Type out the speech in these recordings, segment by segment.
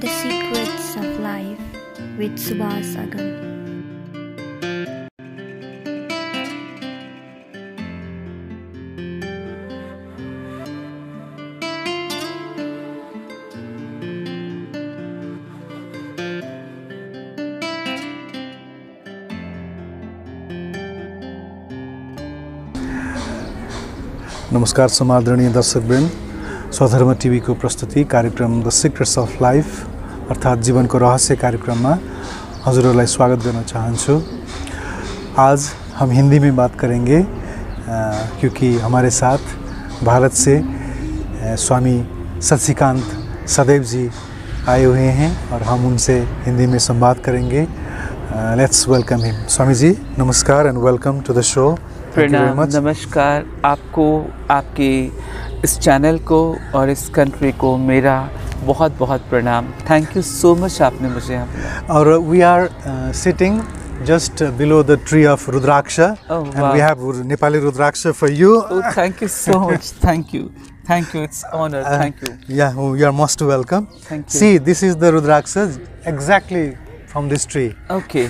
The Secrets of Life with Subhas Agam. नमस्कार समादरणीय दर्शकवृन्द, स्वधर्म TV को प्रस्तुति कार्यक्रम द सीक्रेट्स अफ लाइफ अर्थात जीवन को रहस्य कार्यक्रम में हजुरहरूलाई स्वागत गर्न चाहन्छु। आज हम हिंदी में बात करेंगे क्योंकि हमारे साथ भारत से स्वामी शशिकांत सदैव जी आए हुए हैं और हम उनसे हिंदी में संवाद करेंगे। Let's welcome him. Swami ji नमस्कार and welcome to the show. प्रणाम, नमस्कार आपको, आपके इस चैनल को और इस कंट्री को मेरा बहुत बहुत प्रणाम। थैंक यू सो मच, आपने मुझे यहाँ बुलाया। और we are sitting just below the tree of Rudraksha, and we have Nepali Rudraksha for you. Oh, thank you so much. Thank you. It's honor. Thank you. Yeah, you are most welcome. Thank you. See, this is the Rudraksha exactly from this tree. Okay.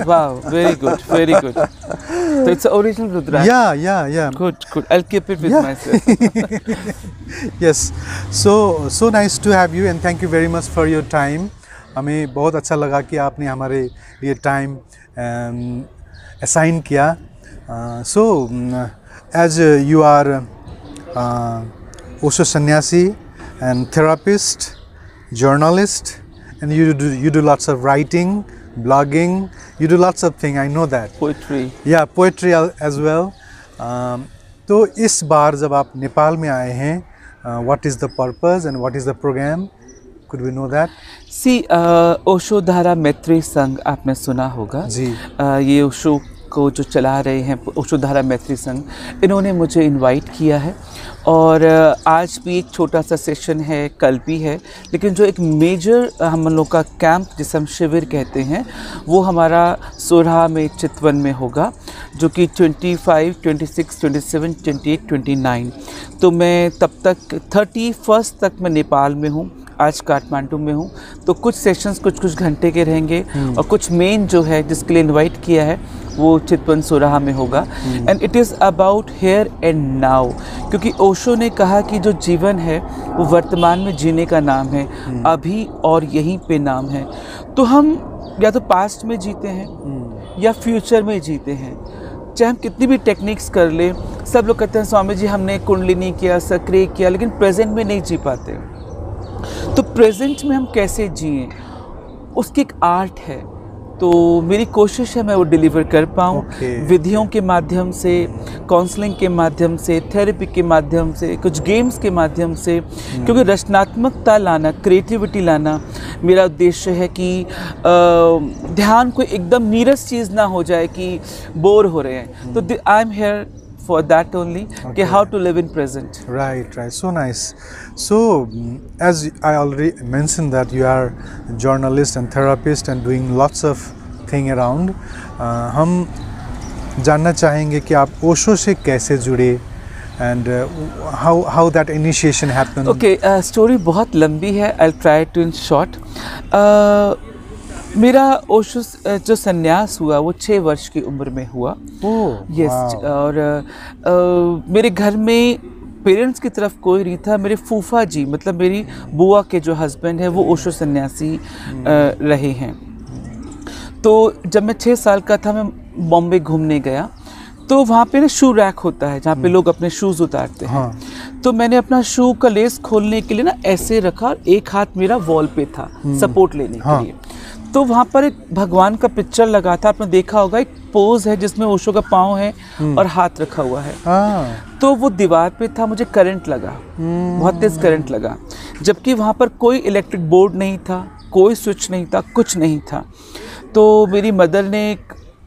Wow, very good. So it's the original Rudraksha. Yeah. Good. I'll keep it with myself. Yes. So nice to have you, and thank you very much for your time. हमें बहुत अच्छा लगा कि आपने हमारे लिए time assign किया। So as you are Osho सन्यासी and therapist, journalist, and you do lots of writing, blogging, you do lots of things, I know that. Poetry. Yeah, poetry as well. तो इस बार जब आप नेपाल में आए हैं, what is the purpose and what is the program? Could we know that? See, Osho धारा मैत्री संघ आपने सुना होगा जी। ये ओशो को जो चला रहे हैं ओशो धारा मैत्री संघ, इन्होंने मुझे इनवाइट किया है और आज भी एक छोटा सा सेशन है, कल भी है, लेकिन जो एक मेजर हम लोग का कैंप जिसे हम शिविर कहते हैं वो हमारा सोरहा में चितवन में होगा, जो कि 25, 26, 27, 28, 29। तो मैं तब तक 31 तक मैं नेपाल में हूँ, आज काठमांडू में हूँ। तो कुछ सेशंस कुछ घंटे के रहेंगे और कुछ मेन जो है जिसके लिए इनवाइट किया है वो चितवन सोरहा में होगा। And it is about here and now, क्योंकि ओशो ने कहा कि जो जीवन है वो वर्तमान में जीने का नाम है, अभी और यहीं पे नाम है। तो हम या तो पास्ट में जीते हैं या फ्यूचर में जीते हैं, चाहे हम कितनी भी टेक्निक्स कर ले। सब लोग कहते हैं स्वामी जी हमने कुंडलिनी किया, सक्रिय किया, लेकिन प्रेजेंट में नहीं जी पाते। तो प्रेजेंट में हम कैसे जिएं, उसकी एक आर्ट है। तो मेरी कोशिश है मैं वो डिलीवर कर पाऊँ विधियों के माध्यम से, काउंसलिंग के माध्यम से, थेरेपी के माध्यम से, कुछ गेम्स के माध्यम से, क्योंकि रचनात्मकता लाना, क्रिएटिविटी लाना मेरा उद्देश्य है कि ध्यान कोई एकदम नीरस चीज़ ना हो जाए कि बोर हो रहे हैं। तो I am here for that only, okay. How to live in present. Right. So nice. So as I already mentioned that you are a journalist and therapist and doing lots of thing around. हम जानना चाहेंगे कि आप ओशो से कैसे जुड़े and how that initiation happened. Okay, story बहुत लंबी है. I'll try to in short. मेरा ओशो जो संन्यास हुआ वो 6 वर्ष की उम्र में हुआ। यस। और मेरे घर में पेरेंट्स की तरफ कोई नहीं था। मेरे फूफा जी, मतलब मेरी बुआ के जो हस्बैंड है वो ओशो सन्यासी रहे हैं। तो जब मैं 6 साल का था मैं बॉम्बे घूमने गया, तो वहाँ पे ना शू रैक होता है जहाँ पे लोग अपने शूज़ उतारते हैं। तो मैंने अपना शू का लेस खोलने के लिए ना ऐसे रखा और एक हाथ मेरा वॉल पे था सपोर्ट लेने के लिए। तो वहाँ पर एक भगवान का पिक्चर लगा था, आपने देखा होगा, एक पोज है जिसमें ओशो का पाँव है और हाथ रखा हुआ है। तो वो दीवार पे था, मुझे करंट लगा, बहुत तेज करंट लगा, जबकि वहाँ पर कोई इलेक्ट्रिक बोर्ड नहीं था, कोई स्विच नहीं था, कुछ नहीं था। तो मेरी मदर ने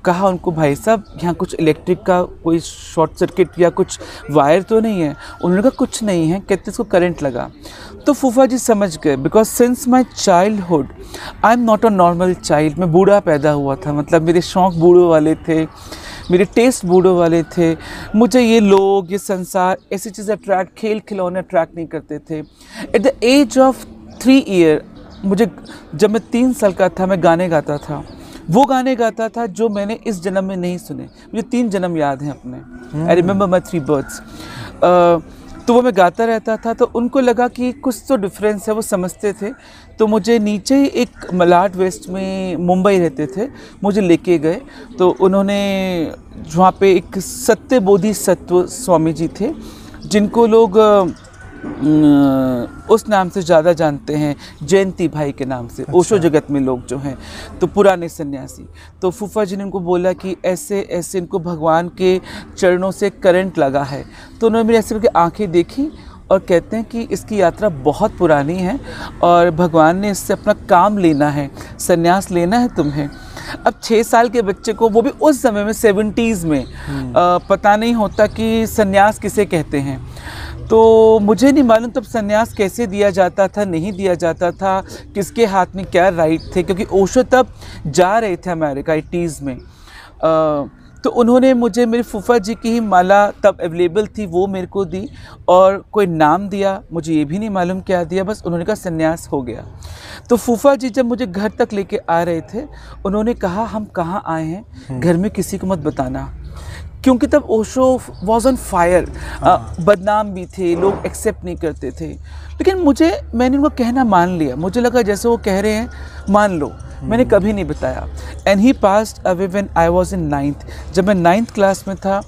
कहा उनको, भाई साहब यहाँ कुछ इलेक्ट्रिक का कोई शॉर्ट सर्किट या कुछ वायर तो नहीं है? उन्होंने कहा कुछ नहीं है। कहते इसको करंट लगा। तो फूफा जी समझ गए, because since my childhood I am not a normal child. मैं बूढ़ा पैदा हुआ था, मतलब मेरे शौक़ बूढ़ों वाले थे, मेरे टेस्ट बूढ़ों वाले थे। मुझे ये लोग, ये संसार, ऐसी चीज़ें अट्रैक्ट, खेल खिलौने अट्रैक्ट नहीं करते थे। At the age of 3 year मुझे जब मैं 3 साल का था मैं गाने गाता था, वो गाने गाता था जो मैंने इस जन्म में नहीं सुने। मुझे 3 जन्म याद हैं अपने। I remember my 3 births. तो वो मैं गाता रहता था, तो उनको लगा कि कुछ तो डिफरेंस है, वो समझते थे। तो मुझे नीचे ही एक मलाड वेस्ट में मुंबई रहते थे, मुझे लेके गए। तो उन्होंने वहाँ पे एक सत्य बोधिसत्व स्वामी जी थे, जिनको लोग उस नाम से ज़्यादा जानते हैं, जयंती भाई के नाम से। अच्छा। ओशो जगत में लोग जो हैं तो पुराने सन्यासी। तो फूफा जी ने उनको बोला कि ऐसे ऐसे इनको भगवान के चरणों से करंट लगा है। तो उन्होंने मेरी ऐसे करके आंखें देखी और कहते हैं कि इसकी यात्रा बहुत पुरानी है और भगवान ने इससे अपना काम लेना है, सन्यास लेना है तुम्हें। अब 6 साल के बच्चे को, वो भी उस समय में 70s में, पता नहीं होता कि सन्यास किसे कहते हैं। तो मुझे नहीं मालूम तब सन्यास कैसे दिया जाता था, नहीं दिया जाता था, किसके हाथ में क्या राइट थे, क्योंकि ओशो तब जा रहे थे अमेरिका 80s में। तो उन्होंने मुझे, मेरे फूफा जी की ही माला तब अवेलेबल थी, वो मेरे को दी और कोई नाम दिया, मुझे ये भी नहीं मालूम क्या दिया, बस उन्होंने कहा सन्यास हो गया। तो फूफा जी जब मुझे घर तक लेके आ रहे थे, उन्होंने कहा हम कहाँ आए हैं, घर में किसी को मत बताना, क्योंकि तब ओशो वॉज ऑन फायर। बदनाम भी थे, लोग एक्सेप्ट नहीं करते थे। लेकिन मैंने उनको कहना मान लिया, मुझे लगा जैसे वो कह रहे हैं मान लो। मैंने कभी नहीं बताया। And he passed away when I was in 9th। जब मैं 9th क्लास में था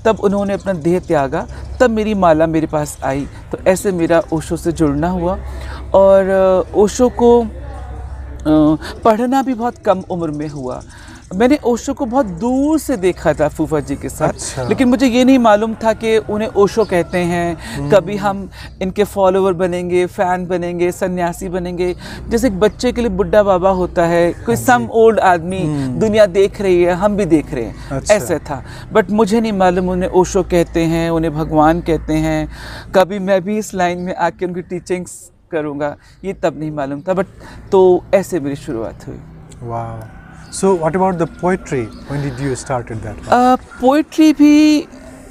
तब उन्होंने अपना देह त्यागा, तब मेरी माला मेरे पास आई। तो ऐसे मेरा ओशो से जुड़ना हुआ। और ओशो को पढ़ना भी बहुत कम उम्र में हुआ। मैंने ओशो को बहुत दूर से देखा था फूफा जी के साथ। अच्छा। लेकिन मुझे ये नहीं मालूम था कि उन्हें ओशो कहते हैं। कभी हम इनके फॉलोवर बनेंगे, फ़ैन बनेंगे, सन्यासी बनेंगे। जैसे एक बच्चे के लिए बुड्ढा बाबा होता है, कोई सम ओल्ड आदमी, दुनिया देख रही है, हम भी देख रहे हैं। अच्छा। ऐसा था। बट मुझे नहीं मालूम उन्हें ओशो कहते हैं, उन्हें भगवान कहते हैं। कभी मैं भी इस लाइन में आके उनकी टीचिंग्स करूँगा, ये तब नहीं मालूम था। बट तो ऐसे मेरी शुरुआत हुई। वाह। So what about the poetry? When did you started that? Poetry भी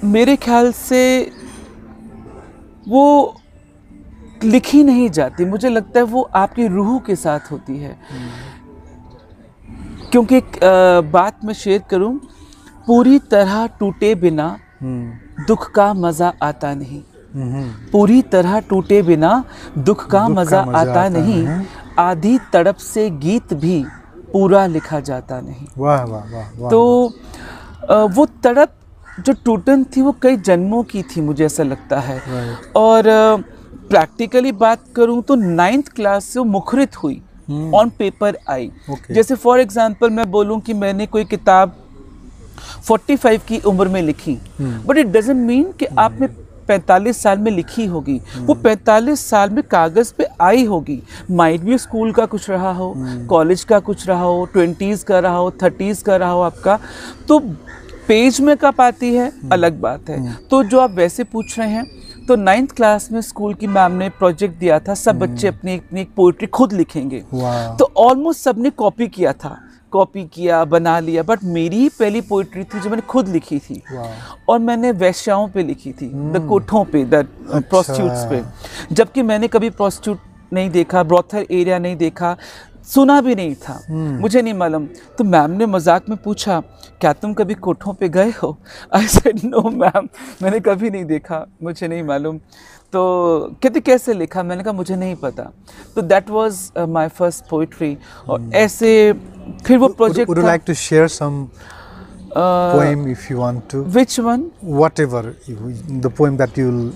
मेरे ख्याल से वो लिखी नहीं जाती, मुझे लगता है वो आपकी रूह के साथ होती है। क्योंकि एक बात मैं शेयर करूं, पूरी तरह टूटे बिना दुख का मज़ा आता नहीं। पूरी तरह टूटे बिना दुख का मज़ा आता नहीं। आधी तड़प से गीत भी पूरा लिखा जाता नहीं। वाह वाह वाह वाह। तो वो तड़प जो टूटन थी वो कई जन्मों की थी, मुझे ऐसा लगता है। और प्रैक्टिकली बात करूं तो 9th क्लास से वो मुखरित हुई, ऑन पेपर आई। जैसे फॉर एग्जांपल मैं बोलूं कि मैंने कोई किताब 45 की उम्र में लिखी, बट इट डजंट मीन कि आपने 45 साल में लिखी होगी। वो 45 साल में कागज़ पे आई होगी। माइट भी स्कूल का कुछ रहा हो, कॉलेज का कुछ रहा हो, 20s का रहा हो, 30s का रहा हो आपका। तो पेज में कब आती है अलग बात है। तो जो आप वैसे पूछ रहे हैं, तो 9th क्लास में स्कूल की मैम ने प्रोजेक्ट दिया था, सब बच्चे अपनी अपनी एक पोइट्री खुद लिखेंगे। तो ऑलमोस्ट सब ने कॉपी किया था, कॉपी किया, बना लिया। बट मेरी ही पहली पोइट्री थी जो मैंने खुद लिखी थी। और मैंने वैश्याओं पे लिखी थी, द कोठों पे, द प्रोस्टिट्यूट्स पे। जबकि मैंने कभी प्रोस्टिट्यूट नहीं देखा, ब्रॉथल एरिया नहीं देखा, सुना भी नहीं था, मुझे नहीं मालूम। तो मैम ने मजाक में पूछा, क्या तुम कभी कोठों पे गए हो? आई सेड नो मैम, मैंने कभी नहीं देखा, मुझे नहीं मालूम। तो कहते कैसे लिखा? मैंने कहा मुझे नहीं पता। तो that was my first poetry. और ऐसे फिर वो project. Would you like to share some poem if you want to? Which one? Whatever, the poem that you'll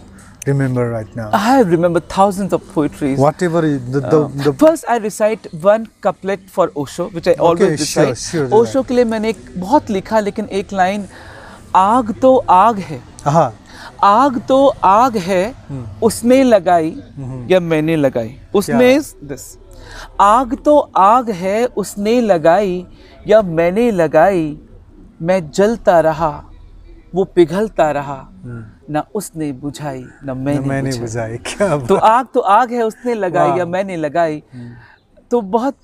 remember right now. I remember thousands of poetries. Whatever the First I recite one couplet for Osho, which I always recite. Sure, Osho के लिए मैंने एक बहुत लिखा, लेकिन एक line, आग तो आग है, आग तो आग है, उसने लगाई या मैंने लगाई। उसमें इज दिस, आग तो आग है, उसने लगाई या मैंने लगाई, मैं जलता रहा, वो पिघलता रहा, ना उसने बुझाई ना मैंने बुझाई। क्या तो आग है, उसने लगाई या मैंने लगाई। तो बहुत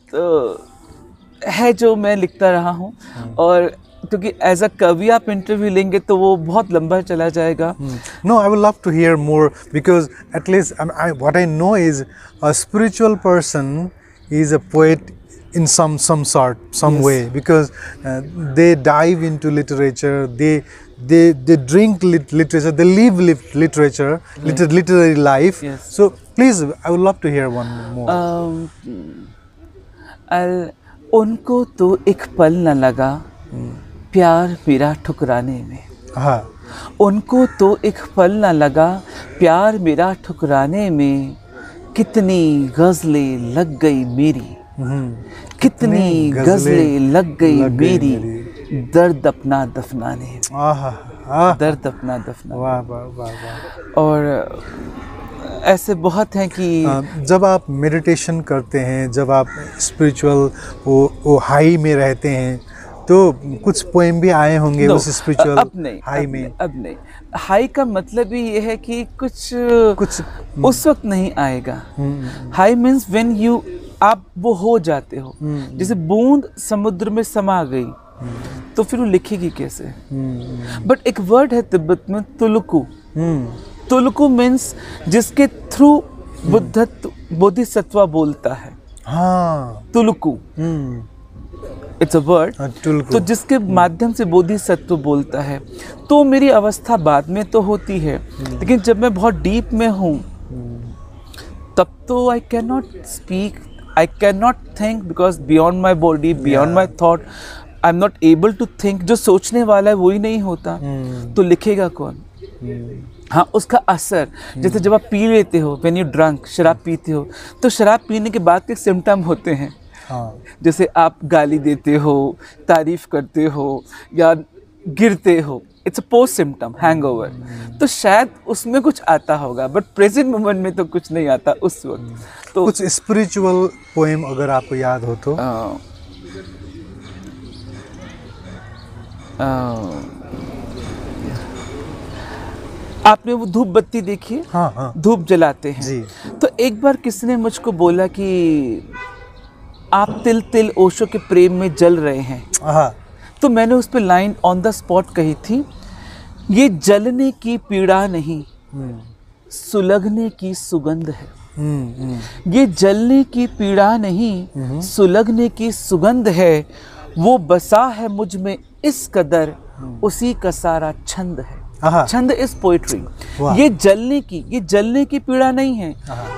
है जो मैं लिखता रहा हूँ। और क्योंकि एज अ कवि आप इंटरव्यू लेंगे तो वो बहुत लंबा चला जाएगा। No, I would love to hear more, because at least what I know is a spiritual person he is a poet in some sort, some Yes. way, because they dive into literature, they drink literature, they live literature, literary life. Yes. So please, I would love to hear one more. उनको तो एक पल न लगा प्यार मेरा ठुकराने में, हाँ, उनको तो एक पल न लगा प्यार मेरा ठुकराने में, कितनी गज़लें लग गई मेरी, कितनी गज़लें लग गई मेरी, दर्द अपना दफनाने में, दर्द अपना दफनाने। वाह वाह वाह वाह। और ऐसे बहुत हैं कि जब आप मेडिटेशन करते हैं, जब आप स्पिरिचुअल वो हाई में रहते हैं, तो कुछ पोएम भी आए होंगे उस स्पिरिचुअल हाई में? अब नहीं। हाई का मतलब ही ये है कि कुछ उस वक्त नहीं आएगा। हाई मीन्स व्हेन यू, आप वो हो जाते हो, जैसे बूंद समुद्र में समा गई तो फिर वो लिखेगी कैसे? बट एक वर्ड है तिब्बत में तुलुकु। तुलुकु मीन्स जिसके थ्रू बोधिसत्व बोलता है। हाँ, तुलुकु, इट्स अ वर्ड। तो जिसके माध्यम से बोधिसत्व बोलता है। तो मेरी अवस्था बाद में तो होती है, लेकिन जब मैं बहुत डीप में हूँ तब तो I can not speak, I can not think, because beyond my body, beyond my thought, I am not able to think. जो सोचने वाला है वही नहीं होता, तो लिखेगा कौन? हाँ, उसका असर, जैसे जब आप पी लेते हो, व्हेन यू ड्रंक, शराब पीते हो, तो शराब पीने के बाद के सिम्टम होते हैं। हाँ। जैसे आप गाली देते हो, तारीफ करते हो या गिरते हो, it's a post symptom, hangover. तो शायद उसमें कुछ आता होगा, बट प्रेजेंट मोमेंट में तो कुछ नहीं आता उस वक्त। तो कुछ स्पिरिचुअल पोएम अगर आपको याद हो तो? आपने वो धूप बत्ती देखी है? हाँ हाँ, धूप जलाते हैं जी। तो एक बार किसी ने मुझको बोला कि आप तिल तिल ओशो के प्रेम में जल रहे हैं। हाँ, तो मैंने उस पर लाइन ऑन द स्पॉट कही थी, ये जलने की पीड़ा नहीं, सुलगने की सुगंध है। ये जलने की पीड़ा नहीं, सुलगने की सुगंध है। वो बसा है मुझ में इस कदर, उसी का सारा छंद है। छंद इज पोएट्री। ये जलने की पीड़ा नहीं है,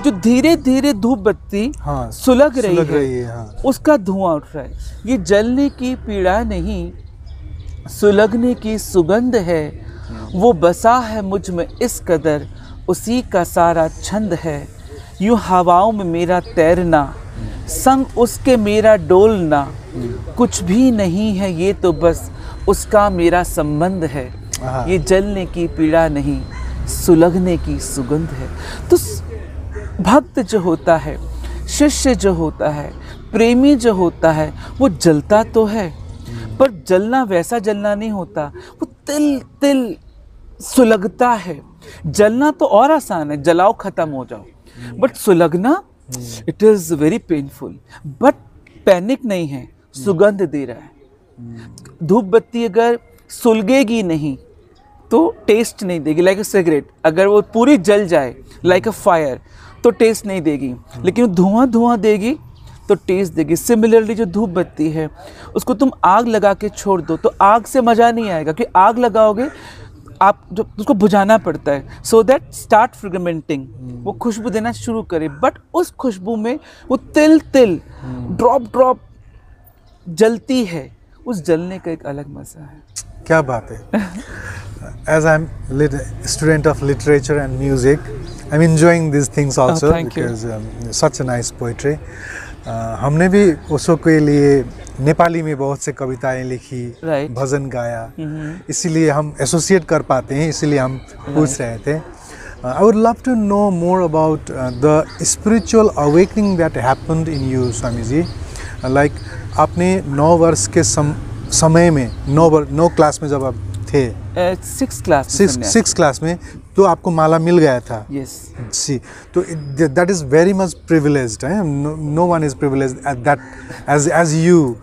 जो धीरे धीरे धूप बत्ती सुलग रही है, उसका धुआं उठ रहा है। ये जलने की पीड़ा नहीं, सुलगने की सुगंध है। वो बसा है मुझ में इस कदर, उसी का सारा छंद है। यूं हवाओं में मेरा तैरना, संग उसके मेरा डोलना, कुछ भी नहीं है ये तो बस उसका मेरा संबंध है। ये जलने की पीड़ा नहीं, सुलगने की सुगंध है। तो भक्त जो होता है, शिष्य जो होता है, प्रेमी जो होता है, वो जलता तो है, पर जलना वैसा जलना नहीं होता, वो तिल तिल सुलगता है। जलना तो और आसान है, जलाओ खत्म हो जाओ, बट सुलगना it is very painful. But panic नहीं है, सुगंध दे रहा है। धूप बत्ती अगर सुलगेगी नहीं तो टेस्ट नहीं देगी, लाइक अ सिगरेट। अगर वो पूरी जल जाए लाइक अ फायर तो टेस्ट नहीं देगी, लेकिन धुआं देगी तो टेस्ट देगी। सिमिलरली जो धूप बत्ती है, उसको तुम आग लगा के छोड़ दो तो आग से मज़ा नहीं आएगा, क्योंकि आग लगाओगे आप जो उसको बुझाना पड़ता है, सो दैट स्टार्ट फ्रेगमेंटिंग, वो खुशबू देना शुरू करे। बट उस खुशबू में वो तिल तिल ड्रॉप जलती है, उस जलने का एक अलग मज़ा है। क्या बात है। As I'm student of literature and music, I'm enjoying these things also because such a nice poetry. हमने भी ओशो के लिए नेपाली में बहुत से कविताएं लिखी, भजन गाया, इसीलिए हम एसोसिएट कर पाते हैं, इसीलिए हम पूछ रहे थे। I would love to know more about the spiritual awakening that happened in you, Swami ji. Like आपने 9 वर्ष के समय में 9 क्लास में जब आप थे, 6 क्लास में, तो आपको माला मिल गया था। यस सी, तो that is very much privileged है। No one is privileged at that age you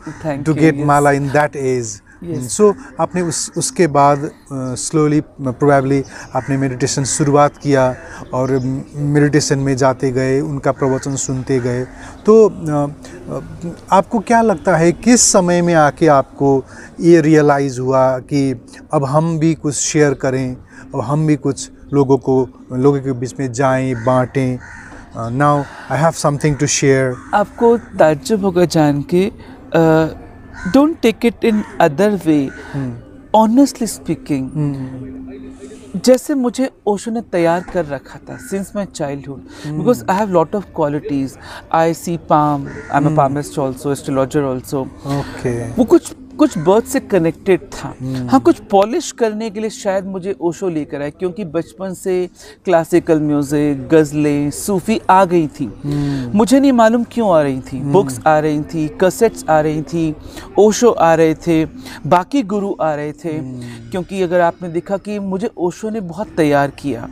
to get माला इन दैट एज। सो आपने उसके बाद स्लोली प्रोबेबली आपने मेडिटेशन शुरुआत किया और मेडिटेशन में जाते गए, उनका प्रवचन सुनते गए। तो आपको क्या लगता है किस समय में आके आपको ये रियलाइज़ हुआ कि अब हम भी कुछ शेयर करें, अब हम भी कुछ लोगों के बीच में जाएं, बांटें, now I have something to share? आपको ताज्जुब होगा जान के, don't take it in other way, honestly speaking, जैसे मुझे ओशो ने तैयार कर रखा था since my childhood, because I have lot of qualities, I see palm, I am a palmist also, astrologer also. वो कुछ बर्थ से कनेक्टेड था। हाँ, कुछ पॉलिश करने के लिए शायद मुझे ओशो लेकर आए, क्योंकि बचपन से क्लासिकल म्यूजिक, गज़लें, सूफी आ गई थी। मुझे नहीं मालूम क्यों आ रही थी। बुक्स आ रही थी, कैसेट्स आ रही थी, ओशो आ रहे थे, बाकी गुरु आ रहे थे। क्योंकि अगर आपने देखा कि मुझे ओशो ने बहुत तैयार किया।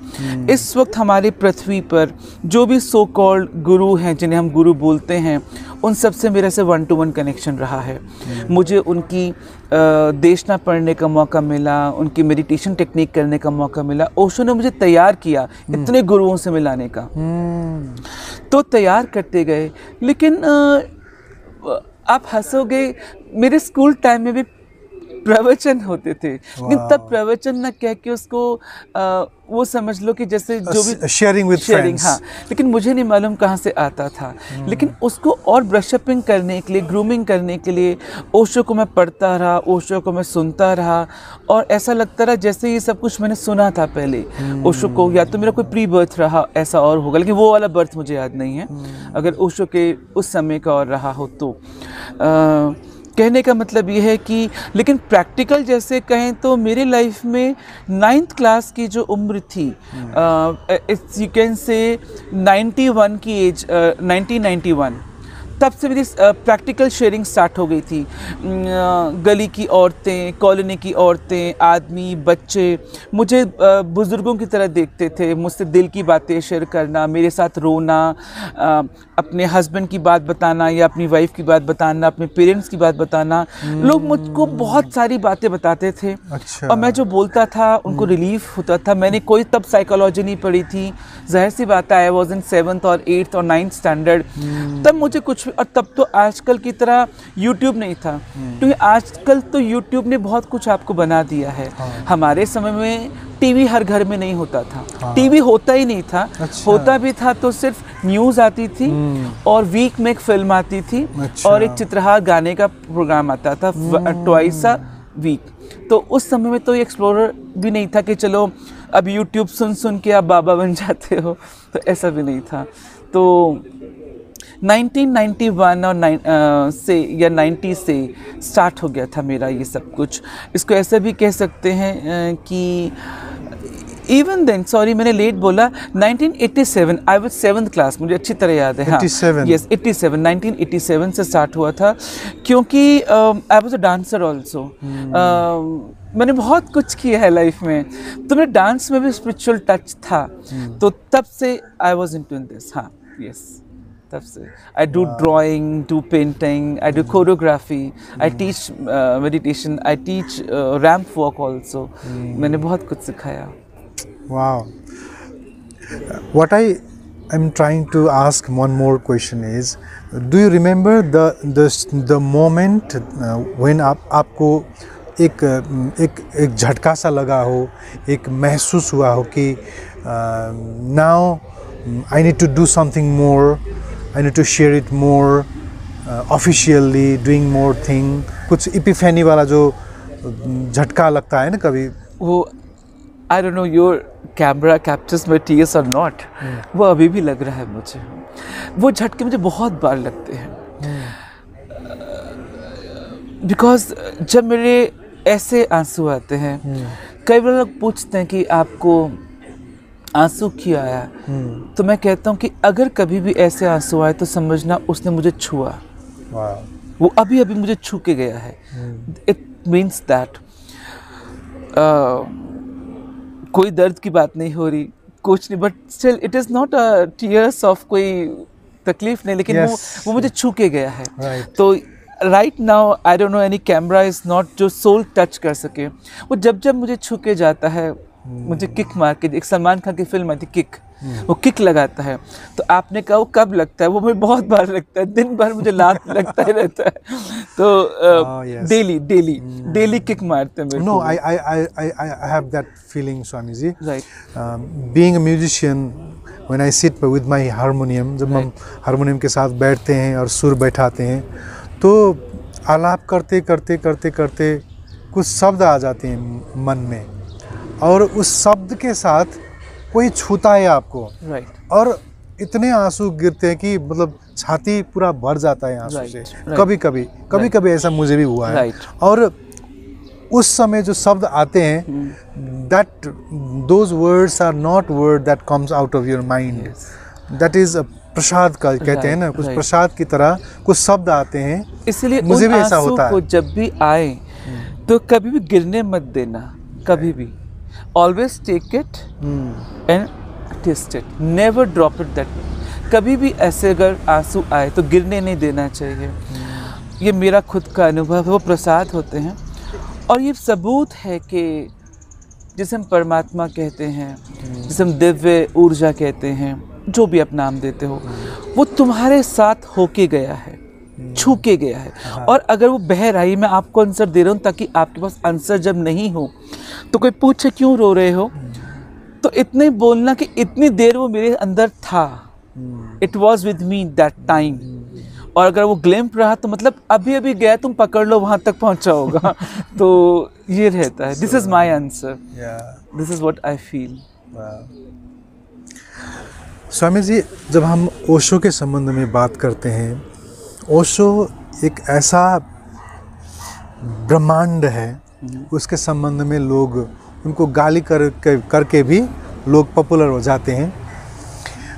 इस वक्त हमारी पृथ्वी पर जो भी सो कॉल्ड गुरु हैं, जिन्हें हम गुरु बोलते हैं, उन सब से मेरा से 1-to-1 कनेक्शन रहा है। मुझे उनकी देशना पढ़ने का मौका मिला, उनकी मेडिटेशन टेक्निक करने का मौका मिला। ओशो ने मुझे तैयार किया इतने गुरुओं से मिलाने का। तो तैयार करते गए। लेकिन आप हंसोगे, मेरे स्कूल टाइम में भी प्रवचन होते थे, लेकिन तब प्रवचन ना कह के उसको वो समझ लो कि जैसे जो भी शेयरिंग विद फ्रेंड्स। हाँ, लेकिन मुझे नहीं मालूम कहाँ से आता था। लेकिन उसको और ब्रशअपिंग करने के लिए, ग्रूमिंग करने के लिए ओशो को मैं पढ़ता रहा, ओशो को मैं सुनता रहा, और ऐसा लगता रहा जैसे ये सब कुछ मैंने सुना था पहले ओशो को। या तो मेरा कोई प्री बर्थ रहा, ऐसा और होगा, लेकिन वो वाला बर्थ मुझे याद नहीं है। अगर ओशो के उस समय का और रहा हो तो कहने का मतलब ये है कि, लेकिन प्रैक्टिकल जैसे कहें तो मेरे लाइफ में 9th क्लास की जो उम्र थी, यू कैन से 91 की एज, 1991, तब से मेरी प्रैक्टिकल शेयरिंग स्टार्ट हो गई थी। गली की औरतें, कॉलोनी की औरतें, आदमी, बच्चे मुझे बुज़ुर्गों की तरह देखते थे। मुझसे दिल की बातें शेयर करना, मेरे साथ रोना, अपने हस्बैंड की बात बताना या अपनी वाइफ की बात बताना, अपने पेरेंट्स की बात बताना। लोग मुझको बहुत सारी बातें बताते थे। अच्छा। और मैं जो बोलता था उनको रिलीफ होता था। मैंने कोई तब साइकोलॉजी नहीं पढ़ी थी, जाहिर सी बात है, आई वॉज इन 7th और 8th और 9th स्टैंडर्ड। तब मुझे कुछ, और तब तो आजकल की तरह यूट्यूब नहीं था, क्योंकि आजकल तो यूट्यूब ने बहुत कुछ आपको बना दिया है। हमारे समय में टीवी हर घर में नहीं होता था। टीवी होता ही नहीं था। अच्छा। होता भी था तो सिर्फ न्यूज़ आती थी और वीक में एक फिल्म आती थी। अच्छा। और एक चित्रहार गाने का प्रोग्राम आता था ट्वाइस अ वीक। तो उस समय में तो एक्सप्लोरर भी नहीं था कि चलो अब यूट्यूब सुन के आप बाबा बन जाते हो, तो ऐसा भी नहीं था। तो 1991 और से या 90 से स्टार्ट हो गया था मेरा ये सब कुछ। इसको ऐसा भी कह सकते हैं कि इवन देन, सॉरी मैंने लेट बोला, 1987 आई वाज 7th क्लास, मुझे अच्छी तरह याद है। 87? यस, 87, 1987 से स्टार्ट हुआ था, क्योंकि I was a dancer also. मैंने बहुत कुछ किया है लाइफ में, तो मेरे डांस में भी स्पिरिचुअल टच था। तो तब से आई वाज इनटू दिस। हाँ, यस, तब से I do drawing, do painting, I do choreography, I teach meditation, I teach ramp walk also. मैंने बहुत कुछ सिखाया। Wow. What I am trying to ask one more question is, do you remember the moment when आपको एक झटका सा लगा हो, एक महसूस हुआ हो कि now I need to do something more, I need to share it more officially, doing more thing, कुछ इपिफेनी वाला जो झटका लगता है ना कभी, वो I don't know your camera captures my tears or not, वो अभी भी लग रहा है मुझे। वो झटके मुझे बहुत बार लगते हैं। बिकॉज जब मेरे ऐसे आंसू आते हैं, कई बार लोग पूछते हैं कि आपको आंसू क्यों आया, तो मैं कहता हूँ कि अगर कभी भी ऐसे आंसू आए तो समझना उसने मुझे छुआ। वो अभी अभी मुझे छू के गया है। इट मीन्स दैट कोई दर्द की बात नहीं हो रही, कुछ नहीं, but still it is not a tears of कोई तकलीफ नहीं, लेकिन वो मुझे छू के गया है। Right. तो right now I don't know any camera is not जो सोल टच कर सके। वो जब जब मुझे छू के जाता है, मुझे किक मार के, एक सलमान खान की फिल्म आई थी किक, वो किक लगाता है, तो आपने कहा वो कब लगता है? वो मुझे बहुत बार लगता है, दिन भर मुझे लात लगता ही रहता है। तो डेली किक मारते हैं मेरे No, को। I have that feeling, Swami ji. Right. Being a musician, when I sit with my harmonium, जब हम हारमोनियम के साथ बैठते हैं और सुर बैठाते हैं, तो आलाप करते करते करते करते कुछ शब्द आ जाते हैं मन में, और उस शब्द के साथ कोई छूता है आपको, Right. और इतने आंसू गिरते हैं कि मतलब छाती पूरा भर जाता है आंसू से। कभी कभी ऐसा मुझे भी हुआ है। और उस समय जो शब्द आते हैं, that those words are not word that comes out of your mind, that is प्रसाद का कहते हैं ना, कुछ प्रसाद की तरह कुछ शब्द आते हैं। इसलिए मुझे भी ऐसा होता है। जब भी आए तो कभी भी गिरने मत देना, कभी भी। Always take it and test it, never drop it that. कभी भी ऐसे अगर आंसू आए तो गिरने नहीं देना चाहिए। ये मेरा खुद का अनुभव है। वो प्रसाद होते हैं, और ये सबूत है कि जिसे हम परमात्मा कहते हैं, जिसे हम दिव्य ऊर्जा कहते हैं, जो भी आप नाम देते हो, वो तुम्हारे साथ होके गया है, छू के गया है। और अगर वो बह रहा है, मैं आपको आंसर दे रहा हूँ ताकि आपके पास आंसर जब नहीं हो तो कोई पूछे क्यों रो रहे हो, तो इतने बोलना कि इतनी देर वो मेरे अंदर था, it was with me that time. और अगर वो ग्लिम्प रहा तो मतलब अभी अभी गया, तुम पकड़ लो, वहाँ तक पहुँचा होगा। तो ये रहता है। This is my answer, this is what I feel. Swami ji, जब हम ओशो के संबंध में बात करते हैं, ओशो एक ऐसा ब्रह्मांड है, उसके संबंध में लोग उनको गाली करके भी लोग पॉपुलर हो जाते हैं।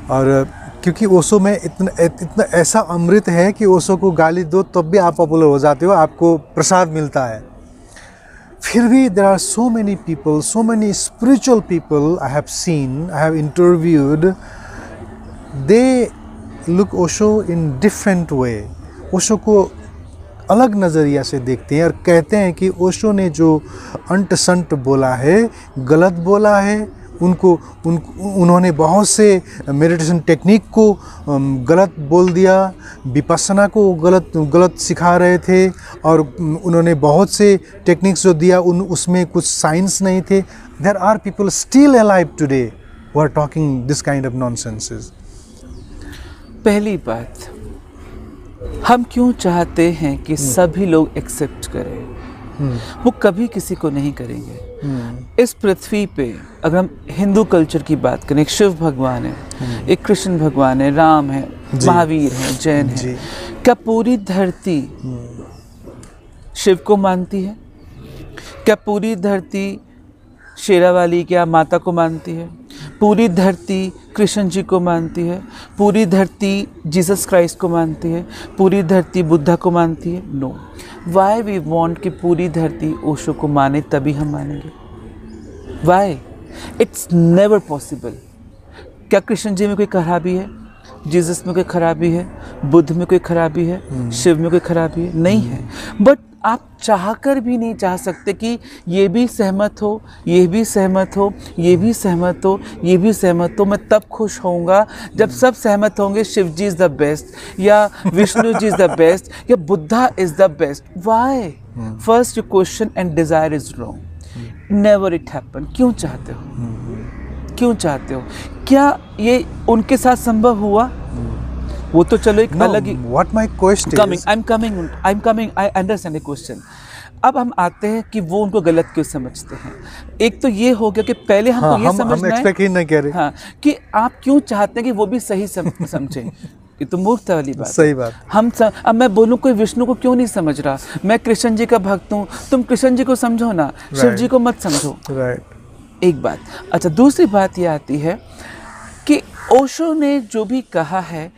और क्योंकि ओशो में इतना ऐसा अमृत है कि ओशो को गाली दो तब भी आप पॉपुलर हो जाते हो, आपको प्रसाद मिलता है। फिर भी there are so many people, so many spiritual people I have seen, I have interviewed, they look Osho in different way. Osho को अलग नज़रिया से देखते हैं और कहते हैं कि ओशो ने जो अंट संट बोला है, गलत बोला है। उन्होंने बहुत से मेडिटेशन टेक्निक को गलत बोल दिया, विपस्सना को गलत सिखा रहे थे, और उन्होंने बहुत से टेक्निक्स जो दिया उसमें कुछ साइंस नहीं थे। There are people still alive today who are talking this kind of nonsenses. पहली बात, हम क्यों चाहते हैं कि सभी लोग एक्सेप्ट करें? वो कभी किसी को नहीं करेंगे। इस पृथ्वी पे अगर हम हिंदू कल्चर की बात करें, एक शिव भगवान है, एक कृष्ण भगवान है, राम है, महावीर है, जैन है। क्या पूरी धरती शिव को मानती है? क्या पूरी धरती शेरावाली क्या माता को मानती है? पूरी धरती कृष्ण जी को मानती है? पूरी धरती जीसस क्राइस्ट को मानती है? पूरी धरती बुद्धा को मानती है? नो। वाई वी वॉन्ट कि पूरी धरती ओशो को माने, तभी हम मानेंगे? वाई? It's never possible. क्या कृष्ण जी में कोई खराबी है? जीसस में कोई खराबी है? बुद्ध में कोई खराबी है? शिव में कोई खराबी है? नहीं है। बट आप चाहकर भी नहीं चाह सकते कि ये भी सहमत हो, ये भी सहमत हो, ये भी सहमत हो, ये भी सहमत हो। मैं तब खुश होऊंगा जब सब सहमत होंगे Shiv ji is the best, या Vishnu ji is the best, या Buddha is the best. Why? First your question and desire is wrong. Never it happen. क्यों चाहते हो? क्यों चाहते हो? क्या ये उनके साथ संभव हुआ? वो तो चलो एक अलग ही। What my question is, I'm coming. I understand the question. अब हम आते हैं कि वो उनको गलत क्यों समझते हैं। एक तो ये हो गया कि पहले हमको ये समझना है, हम एक्सपेक्ट ही नहीं कह रहे, हाँ, कि आप क्यों चाहते हैं कि वो भी सही समझें। ये तो मूर्खता वाली बात। सही बात। अब मैं बोलूँ कोई विष्णु को क्यों नहीं समझ रहा, मैं कृष्ण जी का भक्त हूँ, तुम कृष्ण जी को समझो ना, शिव जी को मत समझो। राइट। एक बात। अच्छा, दूसरी बात ये आती है कि ओशो ने जो भी कहा है,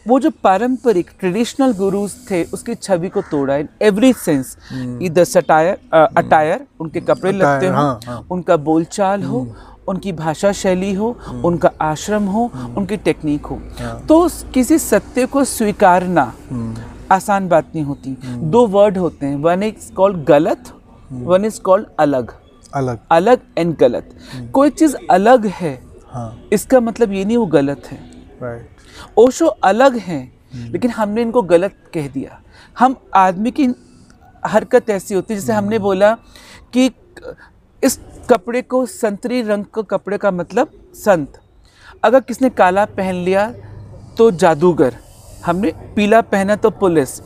वो जो पारंपरिक ट्रेडिशनल गुरुज थे उसकी छवि को तोड़ा इन एवरी सेंस। इधर अटायर, उनके कपड़े लगते हो, उनका बोलचाल हो, उनकी भाषा शैली हो, उनका आश्रम हो, उनकी टेक्निक हो। तो किसी सत्य को स्वीकारना आसान बात नहीं होती। दो वर्ड होते हैं, वन इज कॉल्ड गलत, वन इज कॉल्ड अलग। अलग अलग एंड गलत। कोई चीज़ अलग है, हाँ, इसका मतलब ये नहीं वो गलत है। राइट। ओशो अलग हैं, लेकिन हमने इनको गलत कह दिया। हम आदमी की हरकत ऐसी होती है, जैसे हमने बोला कि इस कपड़े को संतरी रंग का कपड़े का मतलब संत, अगर किसने काला पहन लिया तो जादूगर, हमने पीला पहना तो पुलिस।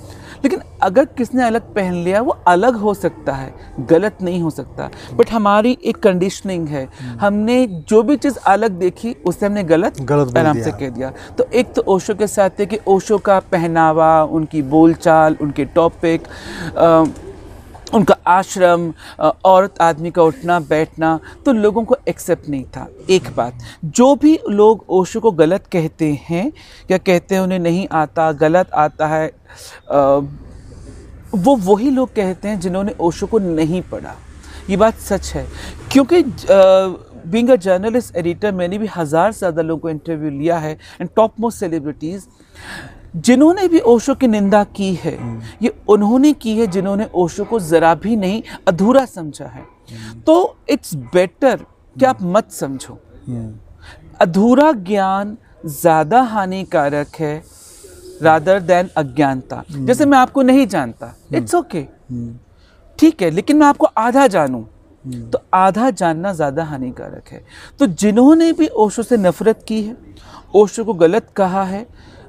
लेकिन अगर किसने अलग पहन लिया वो अलग हो सकता है, गलत नहीं हो सकता। बट हमारी एक कंडीशनिंग है, हमने जो भी चीज़ अलग देखी उससे हमने गलत बोल आराम से कह दिया। तो एक तो ओशो के साथ है कि ओशो का पहनावा, उनकी बोलचाल, उनके टॉपिक, उनका आश्रम, औरत आदमी का उठना बैठना, तो लोगों को एक्सेप्ट नहीं था। एक बात, जो भी लोग ओशो को गलत कहते हैं या कहते हैं उन्हें नहीं आता, गलत आता है, वो वही लोग कहते हैं जिन्होंने ओशो को नहीं पढ़ा। ये बात सच है, क्योंकि बीइंग अ जर्नलिस्ट एडिटर मैंने भी 1000 से ज़्यादा लोगों को इंटरव्यू लिया है, एंड टॉप मोस्ट सेलिब्रिटीज़ जिन्होंने भी ओशो की निंदा की है, ये उन्होंने की है जिन्होंने ओशो को ज़रा भी नहीं, अधूरा समझा है। तो इट्स बेटर कि आप मत समझो। अधूरा ज्ञान ज़्यादा हानिकारक है रादर देन अज्ञानता। जैसे मैं आपको नहीं जानता, इट्स ओके, ठीक है, लेकिन मैं आपको आधा जानूं तो आधा जानना ज़्यादा हानिकारक है। तो जिन्होंने भी ओशो से नफरत की है, ओशो को गलत कहा है,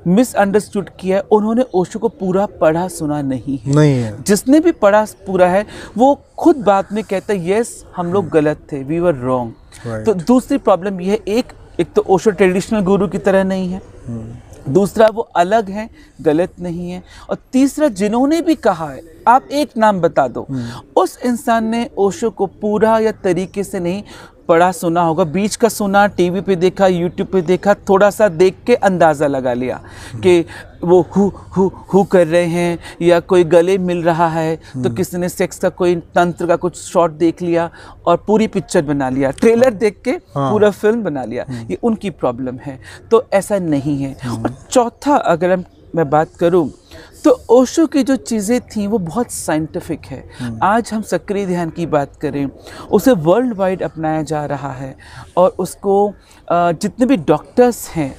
मिसअंडरस्टूड किया है, उन्होंने ओशो को पूरा पढ़ा सुना नहीं है। जिसने भी पढ़ा पूरा है वो खुद बाद में कहता है यस हम लोग गलत थे, वी वर रॉन्ग। तो दूसरी प्रॉब्लम ये है, एक तो ओशो ट्रेडिशनल गुरु की तरह नहीं है, दूसरा वो अलग है, गलत नहीं है, और तीसरा जिन्होंने भी कहा है, आप एक नाम बता दो उस इंसान ने ओशो को पूरा या तरीके से नहीं पढ़ा सुना होगा। बीच का सुना, टीवी पे देखा, यूट्यूब पे देखा, थोड़ा सा देख के अंदाज़ा लगा लिया कि वो हु कर रहे हैं, या कोई गले मिल रहा है तो किसी ने सेक्स का कोई तंत्र का कुछ शॉट देख लिया और पूरी पिक्चर बना लिया, ट्रेलर देख के पूरा फिल्म बना लिया। ये उनकी प्रॉब्लम है, तो ऐसा नहीं है। और चौथा अगर मैं बात करूं तो ओशो की जो चीज़ें थी वो बहुत साइंटिफिक है। आज हम सक्रिय ध्यान की बात करें, उसे वर्ल्ड वाइड अपनाया जा रहा है, और उसको जितने भी डॉक्टर्स हैं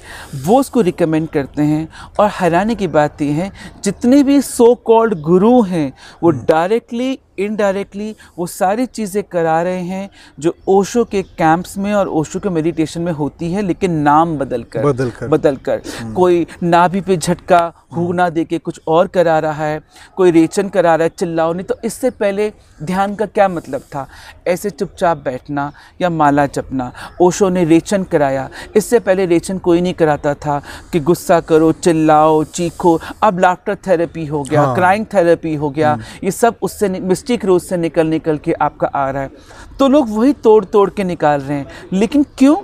वो उसको रिकमेंड करते हैं। और हैरानी की बात ये है, जितने भी सो कॉल्ड गुरु हैं वो डायरेक्टली इनडायरेक्टली वो सारी चीज़ें करा रहे हैं जो ओशो के कैंप्स में और ओशो के मेडिटेशन में होती है, लेकिन नाम बदल कर कोई नाभि पे झटका हु ना दे के कुछ और करा रहा है, कोई रेचन करा रहा है, चिल्लाओ नहीं। तो इससे पहले ध्यान का क्या मतलब था? ऐसे चुपचाप बैठना या माला जपना। ओशो ने रेचन कराया, इससे पहले रेचन कोई नहीं कराता था कि गुस्सा करो, चिल्लाओ, चीखो। अब लाफ्टर थेरेपी हो गया, क्राइंग थेरेपी हो गया, ये सब उससे मिस्टिक रोज से निकल के आपका आ रहा है। तो लोग वही तोड़ के निकाल रहे हैं, लेकिन क्यों?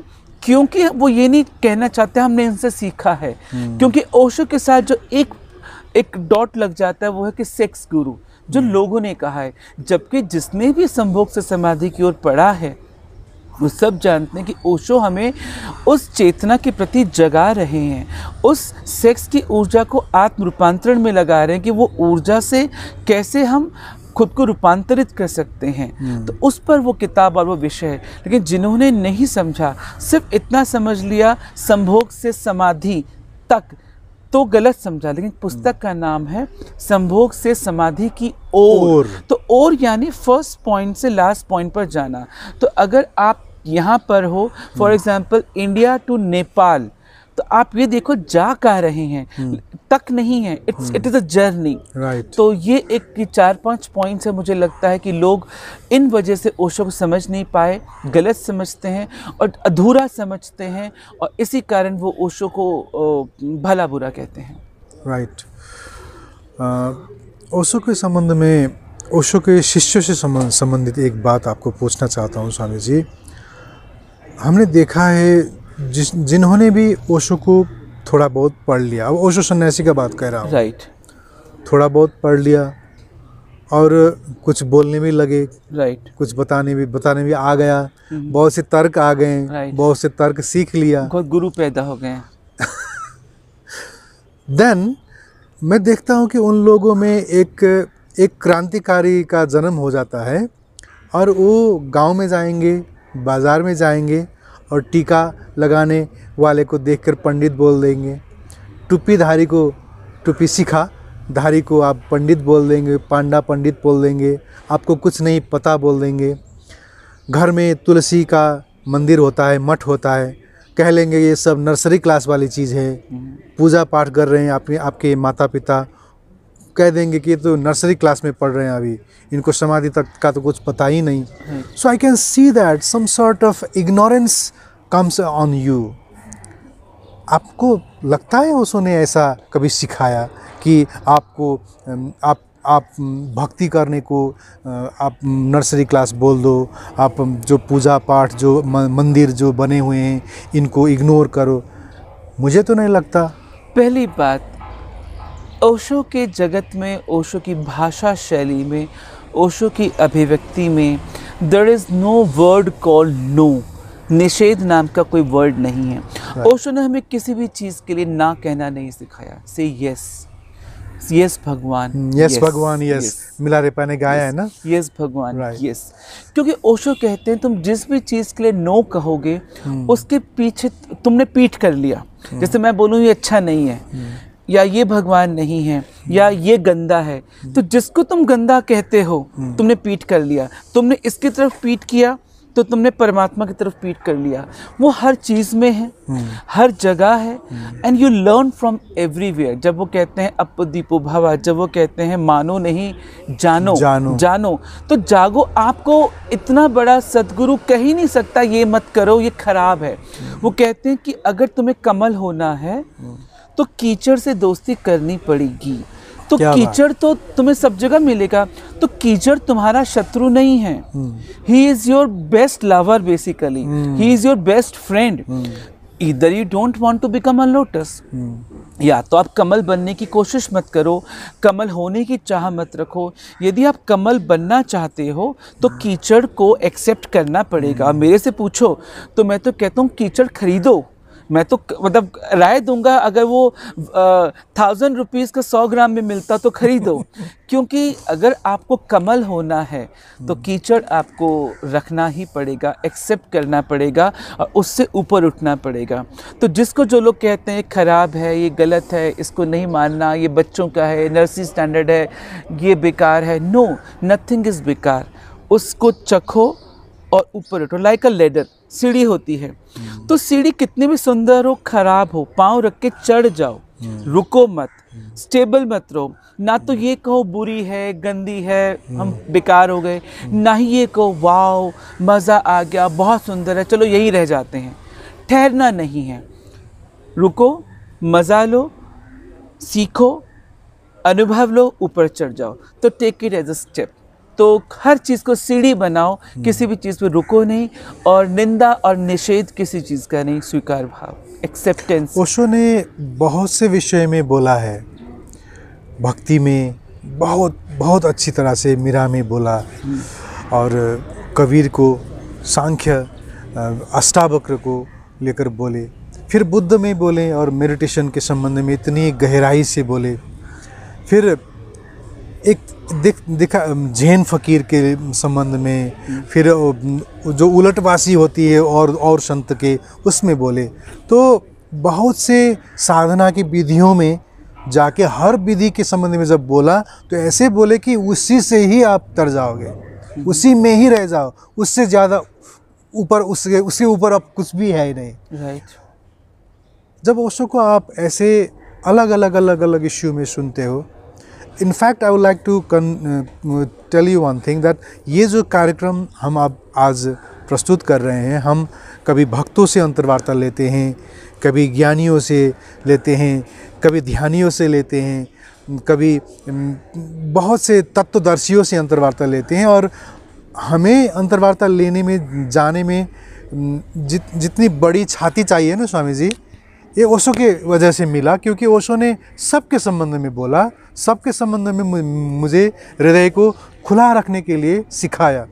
क्योंकि वो ये नहीं कहना चाहते हमने इनसे सीखा है। क्योंकि ओशो के साथ जो एक डॉट लग जाता है वो है कि सेक्स गुरु, जो लोगों ने कहा है। जबकि जिसने भी संभोग से समाधि की ओर पढ़ा है वो सब जानते हैं कि ओशो हमें उस चेतना के प्रति जगा रहे हैं, उस सेक्स की ऊर्जा को आत्म रूपांतरण में लगा रहे हैं कि वो ऊर्जा से कैसे हम खुद को रूपांतरित कर सकते हैं। तो उस पर वो किताब और वो विषय है। लेकिन जिन्होंने नहीं समझा, सिर्फ इतना समझ लिया संभोग से समाधि तक, तो गलत समझा। लेकिन पुस्तक का नाम है संभोग से समाधि की ओर। तो और यानी फर्स्ट पॉइंट से लास्ट पॉइंट पर जाना। तो अगर आप यहाँ पर हो, for example India to Nepal, तो आप ये देखो जा कहाँ रहे हैं, तक नहीं है, इट इज़ अ जर्नी। तो ये एक 4-5 पॉइंट्स है। मुझे लगता है कि लोग इन वजह से ओशो को समझ नहीं पाए, गलत समझते हैं और अधूरा समझते हैं, और इसी कारण वो ओशो को भला बुरा कहते हैं। राइट। ओशो के संबंध में, ओशो के शिष्यों से संबंधित एक बात आपको पूछना चाहता हूँ स्वामी जी। हमने देखा है जिन्होंने भी ओशो को थोड़ा बहुत पढ़ लिया, अब ओशो सन्यासी का बात कह रहा हूँ, राइट, थोड़ा बहुत पढ़ लिया और कुछ बोलने भी लगे, राइट, कुछ बताने भी आ गया, बहुत से तर्क आ गए, बहुत से तर्क सीख लिया, बहुत गुरु पैदा हो गए। देन मैं देखता हूँ कि उन लोगों में एक क्रांतिकारी का जन्म हो जाता है और वो गांव में जाएंगे, बाज़ार में जाएंगे और टीका लगाने वाले को देखकर पंडित बोल देंगे, टोपीधारी को टोपी सिखा धारी को आप पंडित बोल देंगे, पांडा पंडित बोल देंगे, आपको कुछ नहीं पता बोल देंगे। घर में तुलसी का मंदिर होता है, मठ होता है, कह लेंगे ये सब नर्सरी क्लास वाली चीज़ है। पूजा पाठ कर रहे हैं आपके माता पिता, कह देंगे कि ये तो नर्सरी क्लास में पढ़ रहे हैं, अभी इनको समाधि तक का तो कुछ पता ही नहीं। So I can see that some sort of ignorance comes on you. आपको लगता है उसने ऐसा कभी सिखाया कि आपको आप भक्ति करने को आप नर्सरी क्लास बोल दो, आप जो पूजा पाठ जो मंदिर जो बने हुए हैं इनको इग्नोर करो? मुझे तो नहीं लगता। पहली बात, ओशो के जगत में, ओशो की भाषा शैली में, ओशो की अभिव्यक्ति में there is no word called no. निषेध नाम का कोई वर्ड नहीं है। ओशो ने हमें किसी भी चीज़ के लिए ना कहना नहीं सिखाया। से यस, यस भगवान, यस भगवान, यस मिलारेपा ने गाया है ना, यस भगवान, यस। क्योंकि ओशो कहते हैं तुम जिस भी चीज़ के लिए नो कहोगे उसके पीछे तुमने पीठ कर लिया। जैसे मैं बोलूँ ये अच्छा नहीं है, या ये भगवान नहीं है, या ये गंदा है, तो जिसको तुम गंदा कहते हो तुमने पीठ कर लिया। तुमने इसकी तरफ पीठ किया तो तुमने परमात्मा की तरफ पीठ कर लिया। वो हर चीज़ में है, हर जगह है, and you learn from everywhere. जब वो कहते हैं अपदीपो भवा, जब वो कहते हैं मानो नहीं जानो, तो जागो। आपको इतना बड़ा सद्गुरु कह ही नहीं सकता ये मत करो, ये खराब है। वो कहते हैं कि अगर तुम्हें कमल होना है तो कीचड़ से दोस्ती करनी पड़ेगी। तो कीचड़ तो तुम्हें सब जगह मिलेगा, तो कीचड़ तुम्हारा शत्रु नहीं है। He is your best lover basically, he is your best friend. इधर you don't want to become a lotus, या तो आप कमल बनने की कोशिश मत करो, कमल होने की चाह मत रखो। यदि आप कमल बनना चाहते हो तो कीचड़ को एक्सेप्ट करना पड़ेगा। मेरे से पूछो तो मैं तो कहता हूँ कीचड़ खरीदो। मैं तो मतलब राय दूंगा, अगर वो 1000 रुपीज़ का 100 ग्राम में मिलता तो खरीदो। क्योंकि अगर आपको कमल होना है तो कीचड़ आपको रखना ही पड़ेगा, एक्सेप्ट करना पड़ेगा और उससे ऊपर उठना पड़ेगा। तो जिसको जो लोग कहते हैं खराब है, ये गलत है, इसको नहीं मानना, ये बच्चों का है, नर्सरी स्टैंडर्ड है, ये बेकार है, नो, नथिंग इज़ बेकार। उसको चखो और ऊपर उठो। लाइक अ लेडर, सीढ़ी होती है, तो सीढ़ी कितनी भी सुंदर हो, खराब हो, पाँव रख के चढ़ जाओ, रुको मत, स्टेबल मत रहो। ना तो ये कहो बुरी है, गंदी है, हम बेकार हो गए, ना ही ये कहो वाओ मज़ा आ गया, बहुत सुंदर है, चलो यही रह जाते हैं। ठहरना नहीं है, रुको, मज़ा लो, सीखो, अनुभव लो, ऊपर चढ़ जाओ। तो take it as a step. तो हर चीज़ को सीढ़ी बनाओ, किसी भी चीज़ पे रुको नहीं, और निंदा और निषेध किसी चीज़ का नहीं, स्वीकार भाव, एक्सेप्टेंस। ओशो ने बहुत से विषय में बोला है, भक्ति में बहुत बहुत अच्छी तरह से मीरा में बोला, और कबीर को, सांख्य अष्टावक्र को लेकर बोले, फिर बुद्ध में बोले और मेडिटेशन के संबंध में इतनी गहराई से बोले। फिर एक दिखा जैन फकीर के संबंध में, फिर जो उलटवासी होती है और संत के, उसमें बोले। तो बहुत से साधना की विधियों में जाके हर विधि के संबंध में जब बोला तो ऐसे बोले कि उसी से ही आप तर जाओगे, उसी में ही रह जाओ, उससे ज़्यादा ऊपर, उसके ऊपर अब कुछ भी है ही नहीं। राइट। जब ओशो को आप ऐसे अलग अलग इश्यू में सुनते हो, In fact, I would like to tell you one thing that ये जो कार्यक्रम हम आज प्रस्तुत कर रहे हैं, हम कभी भक्तों से अंतर्वार्ता लेते हैं, कभी ज्ञानियों से लेते हैं, कभी ध्यानियों से लेते हैं, कभी बहुत से तत्वदर्शियों से अंतर्वार्ता लेते हैं। और हमें अंतर्वार्ता लेने में, जाने में जितनी बड़ी छाती चाहिए ना स्वामी जी, ये ओशो के वजह से मिला। क्योंकि ओशो ने सबके संबंध में बोला, सबके संबंध में मुझे हृदय को खुला रखने के लिए सिखाया।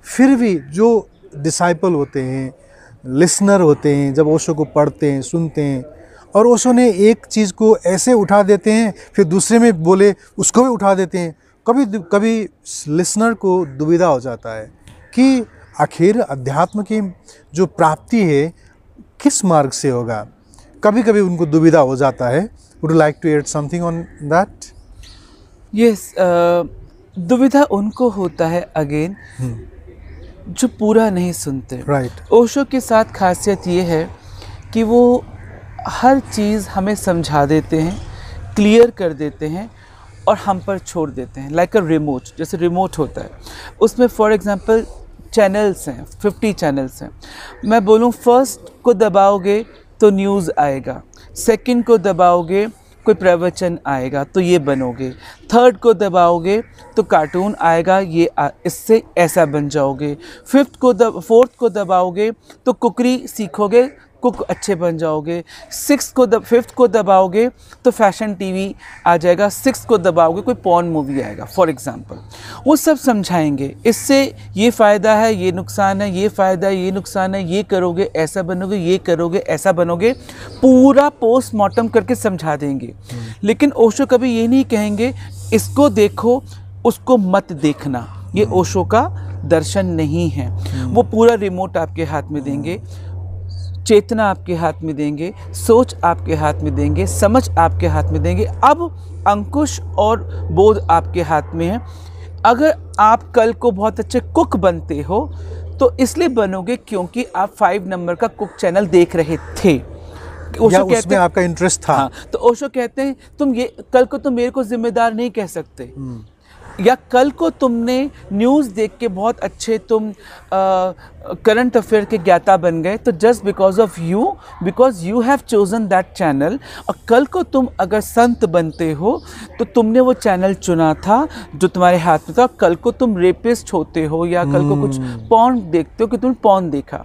फिर भी जो डिसाइपल होते हैं, लिसनर होते हैं, जब ओशो को पढ़ते हैं, सुनते हैं और ओशो ने एक चीज़ को ऐसे उठा देते हैं, फिर दूसरे में बोले उसको भी उठा देते हैं। कभी कभी लिसनर को दुविधा हो जाता है कि आखिर अध्यात्म की जो प्राप्ति है किस मार्ग से होगा। कभी कभी उनको दुविधा हो जाता है। Would you like to add something on that? Yes, दुविधा उनको होता है अगेन जो पूरा नहीं सुनते। राइट। ओशो के साथ खासियत ये है कि वो हर चीज़ हमें समझा देते हैं, क्लियर कर देते हैं और हम पर छोड़ देते हैं। लाइक अ रिमोट, जैसे रिमोट होता है उसमें फॉर एग्जांपल चैनल्स हैं, 50 चैनल्स हैं। मैं बोलूँ फर्स्ट को दबाओगे तो न्यूज़ आएगा, सेकंड को दबाओगे कोई प्रवचन आएगा तो ये बनोगे, थर्ड को दबाओगे तो कार्टून आएगा, ये इससे ऐसा बन जाओगे, फोर्थ को दबाओगे तो कुकरी सीखोगे, कुक अच्छे बन जाओगे, फिफ्थ को दबाओगे तो फैशन टीवी आ जाएगा, सिक्स्थ को दबाओगे कोई पॉर्न मूवी आएगा फॉर एग्जांपल। वो सब समझाएंगे, इससे ये फ़ायदा है, ये नुकसान है, ये फ़ायदा है, ये नुकसान है, ये करोगे ऐसा बनोगे, ये करोगे ऐसा बनोगे, पूरा पोस्टमार्टम करके समझा देंगे। लेकिन ओशो कभी ये नहीं कहेंगे इसको देखो उसको मत देखना। ये ओशो का दर्शन नहीं है। वो पूरा रिमोट आपके हाथ में देंगे, चेतना आपके हाथ में देंगे, सोच आपके हाथ में देंगे, समझ आपके हाथ में देंगे। अब अंकुश और बोध आपके हाथ में है। अगर आप कल को बहुत अच्छे कुक बनते हो तो इसलिए बनोगे क्योंकि आप 5 नंबर का कुक चैनल देख रहे थे, या उसमें आपका इंटरेस्ट था। हाँ, तो ओशो कहते हैं तुम ये कल को तुम मेरे को जिम्मेदार नहीं कह सकते। या कल को तुमने न्यूज़ देख के बहुत अच्छे तुम करंट अफेयर के ज्ञाता बन गए, तो just because you have chosen that channel. और कल को तुम अगर संत बनते हो तो तुमने वो चैनल चुना था जो तुम्हारे हाथ में था। कल को तुम रेपिस्ट होते हो या कल को कुछ पॉर्न देखते हो कि तुमने पॉर्न देखा।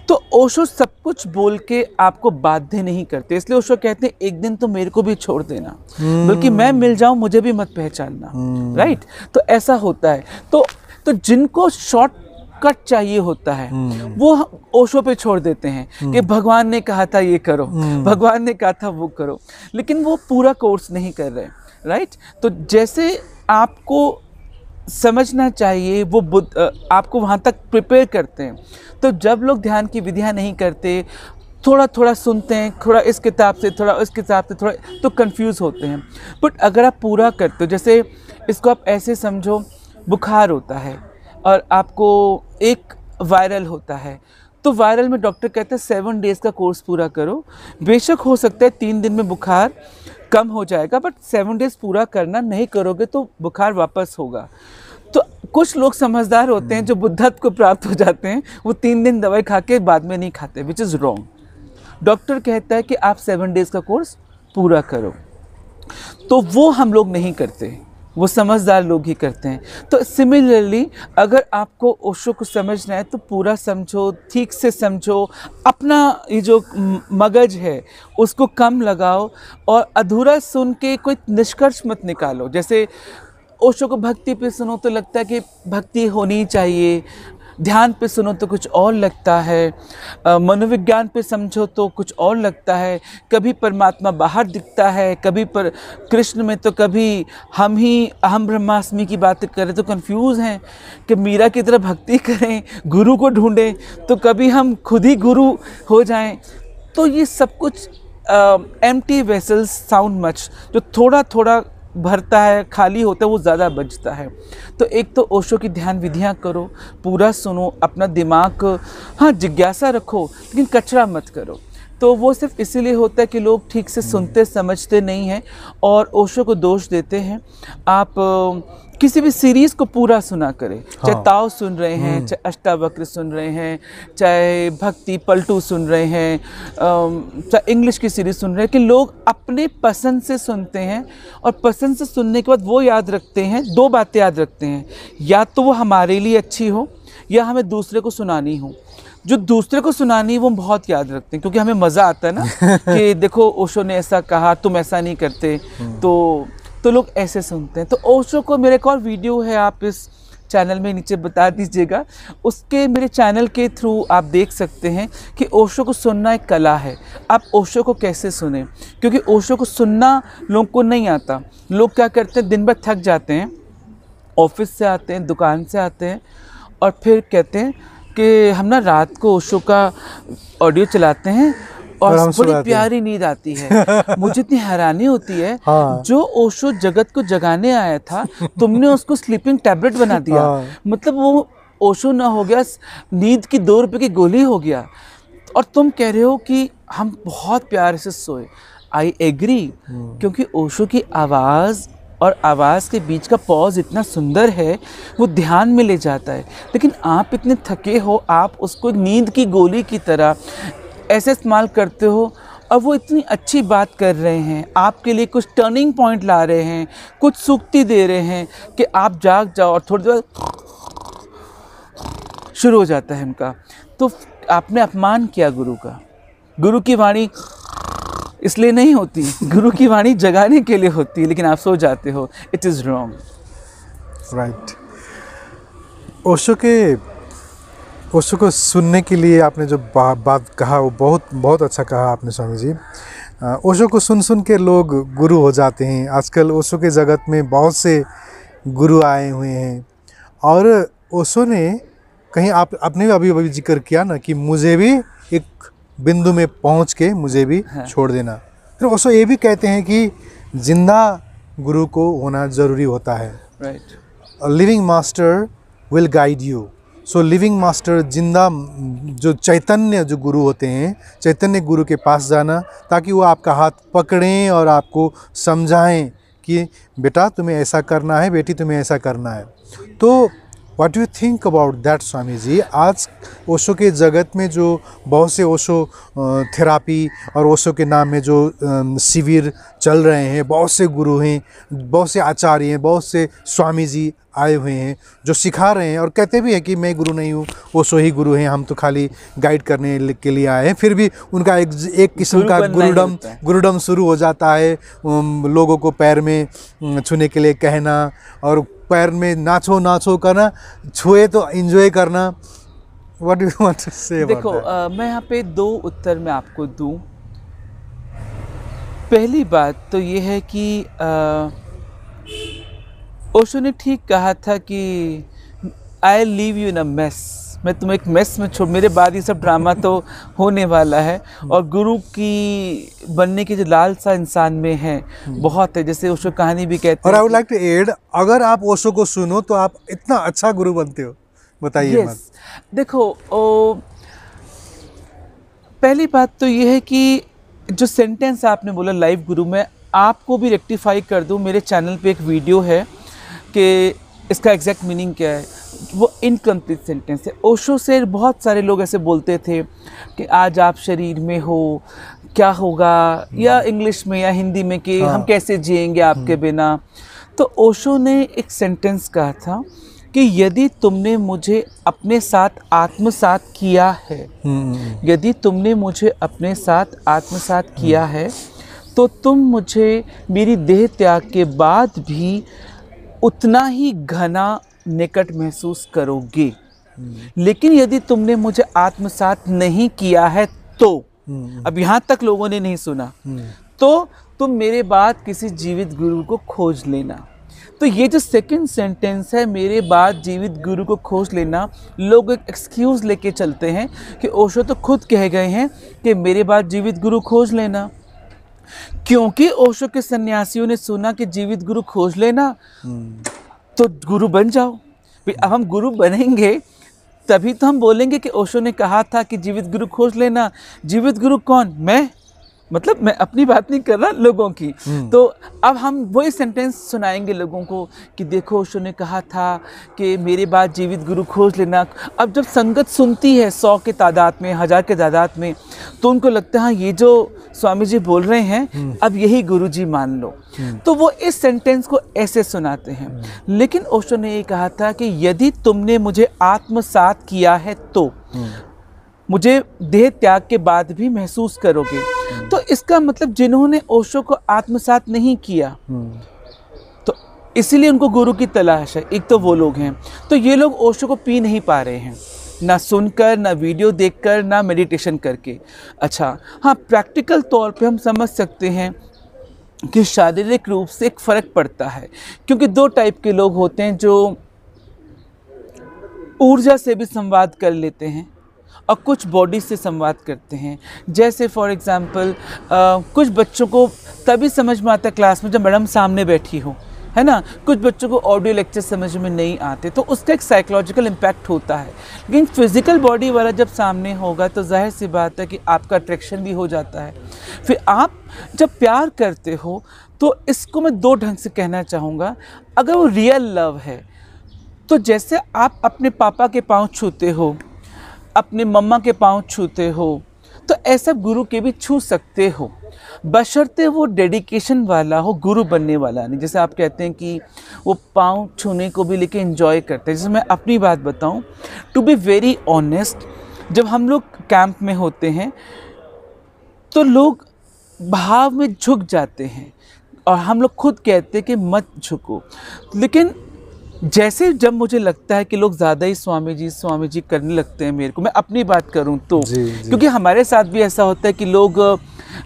तो ओशो सब कुछ बोल के आपको बाध्य नहीं करते, इसलिए ओशो कहते हैं एक दिन तो मेरे को भी छोड़ देना, बल्कि मैं मिल जाऊं मुझे भी मत पहचानना। राइट। तो ऐसा होता है। तो जिनको शॉर्ट कट चाहिए होता है वो ओशो पे छोड़ देते हैं कि भगवान ने कहा था ये करो, भगवान ने कहा था वो करो, लेकिन वो पूरा कोर्स नहीं कर रहे। राइट। तो जैसे आपको समझना चाहिए वो बुद्ध आपको वहाँ तक प्रिपेयर करते हैं। तो जब लोग ध्यान की विधियाँ नहीं करते, थोड़ा थोड़ा सुनते हैं, थोड़ा इस किताब से थोड़ा उस किताब से थोड़ा, तो कंफ्यूज होते हैं। बट अगर आप पूरा करते हो, जैसे इसको आप ऐसे समझो, बुखार होता है और आपको एक वायरल होता है, तो वायरल में डॉक्टर कहते हैं 7 डेज़ का कोर्स पूरा करो। बेशक हो सकता है 3 दिन में बुखार कम हो जाएगा, बट 7 डेज़ पूरा करना, नहीं करोगे तो बुखार वापस होगा। तो कुछ लोग समझदार होते हैं जो बुद्धत्व को प्राप्त हो जाते हैं, वो 3 दिन दवाई खा के बाद में नहीं खाते, विच इज़ रॉन्ग। डॉक्टर कहता है कि आप 7 डेज़ का कोर्स पूरा करो, तो वो हम लोग नहीं करते, वो समझदार लोग ही करते हैं। तो सिमिलरली अगर आपको ओशो को समझना है तो पूरा समझो, ठीक से समझो, अपना ये जो मगज है उसको कम लगाओ और अधूरा सुन के कोई निष्कर्ष मत निकालो। जैसे ओशो को भक्ति पे सुनो तो लगता है कि भक्ति होनी चाहिए, ध्यान पे सुनो तो कुछ और लगता है, मनोविज्ञान पे समझो तो कुछ और लगता है, कभी परमात्मा बाहर दिखता है, कभी पर कृष्ण में, तो कभी हम ही अहम ब्रह्मास्मि की बातें करें तो कंफ्यूज हैं कि मीरा की तरह भक्ति करें, गुरु को ढूंढें, तो कभी हम खुद ही गुरु हो जाएं। तो ये सब कुछ एम्प्टी वेसल्स साउंड मच, जो थोड़ा थोड़ा भरता है, खाली होता है, वो ज़्यादा बचता है। तो एक तो ओशो की ध्यान विधियाँ करो, पूरा सुनो, अपना दिमाग हाँ जिज्ञासा रखो, लेकिन कचरा मत करो। तो वो सिर्फ इसीलिए होता है कि लोग ठीक से सुनते समझते नहीं हैं और ओशो को दोष देते हैं। आप किसी भी सीरीज़ को पूरा सुना करें, चाहे ताओ सुन रहे हैं, चाहे अष्टावक्र सुन रहे हैं, चाहे भक्ति पलटू सुन रहे हैं, चाहे इंग्लिश की सीरीज़ सुन रहे हैं, कि लोग अपने पसंद से सुनते हैं और पसंद से सुनने के बाद वो याद रखते हैं, 2 बातें याद रखते हैं, या तो वो हमारे लिए अच्छी हो या हमें दूसरे को सुनानी हो। जो दूसरे को सुनानी वो बहुत याद रखते हैं, क्योंकि हमें मज़ा आता है ना कि देखो ओशो ने ऐसा कहा, तुम ऐसा नहीं करते, तो लोग ऐसे सुनते हैं। तो ओशो को, मेरे एक और वीडियो है, आप इस चैनल में नीचे बता दीजिएगा। उसके मेरे चैनल के थ्रू आप देख सकते हैं कि ओशो को सुनना एक कला है। आप ओशो को कैसे सुने, क्योंकि ओशो को सुनना लोगों को नहीं आता। लोग क्या करते हैं, दिन भर थक जाते हैं, ऑफिस से आते हैं, दुकान से आते हैं, और फिर कहते हैं कि हम ना रात को ओशो का ऑडियो चलाते हैं और बड़ी प्यारी नींद आती है। मुझे इतनी हैरानी होती है, हाँ। जो ओशो जगत को जगाने आया था, तुमने उसको स्लीपिंग टैबलेट बना दिया। हाँ। मतलब वो ओशो ना हो गया, नींद की 2 रुपए की गोली हो गया, और तुम कह रहे हो कि हम बहुत प्यार से सोए। आई एग्री, क्योंकि ओशो की आवाज़ और आवाज़ के बीच का पॉज इतना सुंदर है, वो ध्यान में ले जाता है। लेकिन आप इतने थके हो, आप उसको नींद की गोली की तरह ऐसे इस्तेमाल करते हो, और वो इतनी अच्छी बात कर रहे हैं, आपके लिए कुछ टर्निंग पॉइंट ला रहे हैं, कुछ सूक्ति दे रहे हैं कि आप जाग जाओ, और थोड़ी देर शुरू हो जाता है उनका। तो आपने अपमान किया गुरु का। गुरु की वाणी इसलिए नहीं होती, गुरु की वाणी जगाने के लिए होती है, लेकिन आप सो जाते हो। It is wrong. Right. Osho को सुनने के लिए आपने जो बात कहा वो बहुत अच्छा कहा आपने स्वामी जी। ओशो को सुन के लोग गुरु हो जाते हैं। आजकल ओशो के जगत में बहुत से गुरु आए हुए हैं, और ओशो ने कहीं आपने भी अभी जिक्र किया ना कि मुझे भी एक बिंदु में पहुंच के मुझे भी छोड़ देना। फिर ओशो ये भी कहते हैं कि जिंदा गुरु को होना ज़रूरी होता है। Right. Living master will guide you. So living master, जिंदा जो चैतन्य जो गुरु होते हैं, चैतन्य गुरु के पास जाना, ताकि वो आपका हाथ पकड़ें और आपको समझाएं कि बेटा तुम्हें ऐसा करना है, बेटी तुम्हें ऐसा करना है। तो what do you think about that Swami ji? आज ओशो के जगत में जो बहुत से ओशो थेरापी और ओशो के नाम में जो शिविर चल रहे हैं, बहुत से गुरु हैं, बहुत से आचार्य हैं, बहुत से स्वामी जी आए हुए हैं जो सिखा रहे हैं, और कहते भी हैं कि मैं गुरु नहीं हूँ, ओशो ही गुरु हैं, हम तो खाली गाइड करने के लिए आए हैं। फिर भी उनका एक किस्म का गुरुडम शुरू हो जाता है। लोगों को पैर में छूने के लिए कहना, और पैर में नाचो करना, छुए तो एंजॉय करना। What do you want to say about that? देखो, मैं यहाँ पे 2 उत्तर मैं आपको दूं। पहली बात तो ये है कि ओशो ने ठीक कहा था कि I leave you in a mess. मैं तुम्हें एक मेस में छोड़, मेरे बाद ये सब ड्रामा तो होने वाला है। और गुरु की बनने की जो लालसा इंसान में है बहुत है, जैसे ओशो कहानी भी कहते हैं। और I would like to add, अगर आप ओशो को सुनो तो आप इतना अच्छा गुरु बनते हो। बताइए। yes. देखो, पहली बात तो ये है कि जो सेंटेंस आपने बोला लाइव गुरु में, आपको भी रेक्टिफाई कर दूं। मेरे चैनल पे एक वीडियो है कि इसका एग्जैक्ट मीनिंग क्या है। वो इनकम्प्लीट सेंटेंस है। ओशो से बहुत सारे लोग ऐसे बोलते थे कि आज आप शरीर में हो, क्या होगा, या इंग्लिश में या हिंदी में कि हम कैसे जिएंगे आपके बिना। तो ओशो ने एक सेंटेंस कहा था कि यदि तुमने मुझे अपने साथ आत्मसात किया है, यदि तुमने मुझे अपने साथ आत्मसात किया है, तो तुम मुझे मेरी देह त्याग के बाद भी उतना ही घना निकट महसूस करोगे। लेकिन यदि तुमने मुझे आत्मसात नहीं किया है तो, अब यहाँ तक लोगों ने नहीं सुना, तो तुम मेरे बाद किसी जीवित गुरु को खोज लेना। तो ये जो सेकंड सेंटेंस है, मेरे बाद जीवित गुरु को खोज लेना, लोग एक एक्सक्यूज़ लेके चलते हैं कि ओशो तो खुद कह गए हैं कि मेरे बाद जीवित गुरु खोज लेना। क्योंकि ओशो के सन्यासियों ने सुना कि जीवित गुरु खोज लेना तो गुरु बन जाओ। अब हम गुरु बनेंगे तभी तो हम बोलेंगे कि ओशो ने कहा था कि जीवित गुरु खोज लेना। जीवित गुरु कौन? मैं, मतलब मैं अपनी बात नहीं कर रहा, लोगों की। तो अब हम वही सेंटेंस सुनाएंगे लोगों को कि देखो ओशो ने कहा था कि मेरे बाद जीवित गुरु खोज लेना। अब जब संगत सुनती है 100 के तादाद में, 1000 के तादाद में, तो उनको लगता है हाँ ये जो स्वामी जी बोल रहे हैं अब यही गुरु जी मान लो। तो वो इस सेंटेंस को ऐसे सुनाते हैं। लेकिन ओशो ने ये कहा था कि यदि तुमने मुझे आत्मसात किया है तो मुझे देह त्याग के बाद भी महसूस करोगे। तो इसका मतलब जिन्होंने ओशो को आत्मसात नहीं किया, तो इसीलिए उनको गुरु की तलाश है। एक तो वो लोग हैं, तो ये लोग ओशो को पी नहीं पा रहे हैं, ना सुनकर, ना वीडियो देखकर, ना मेडिटेशन करके। अच्छा हाँ, प्रैक्टिकल तौर पे हम समझ सकते हैं कि शारीरिक रूप से एक फ़र्क पड़ता है, क्योंकि दो टाइप के लोग होते हैं जो ऊर्जा से भी संवाद कर लेते हैं और कुछ बॉडी से संवाद करते हैं। जैसे फॉर एग्ज़ाम्पल कुछ बच्चों को तभी समझ में आता है क्लास में जब मैडम सामने बैठी हो, है ना। कुछ बच्चों को ऑडियो लेक्चर समझ में नहीं आते, तो उसका एक साइकोलॉजिकल इम्पैक्ट होता है। लेकिन फिज़िकल बॉडी वाला जब सामने होगा तो जाहिर सी बात है कि आपका अट्रैक्शन भी हो जाता है। फिर आप जब प्यार करते हो तो इसको मैं दो ढंग से कहना चाहूँगा। अगर वो रियल लव है तो जैसे आप अपने पापा के पाँव छूते हो, अपने मम्मा के पाँव छूते हो, तो ऐसा गुरु के भी छू सकते हो, बशर्ते वो डेडिकेशन वाला हो, गुरु बनने वाला नहीं। जैसे आप कहते हैं कि वो पाँव छूने को भी लेके एंजॉय करते हैं। जैसे मैं अपनी बात बताऊं, टू बी वेरी ऑनेस्ट, जब हम लोग कैंप में होते हैं तो लोग भाव में झुक जाते हैं और हम लोग खुद कहते हैं कि मत झुको। लेकिन जैसे जब मुझे लगता है कि लोग ज़्यादा ही स्वामी जी करने लगते हैं मेरे को, मैं अपनी बात करूं तो जी। क्योंकि हमारे साथ भी ऐसा होता है कि लोग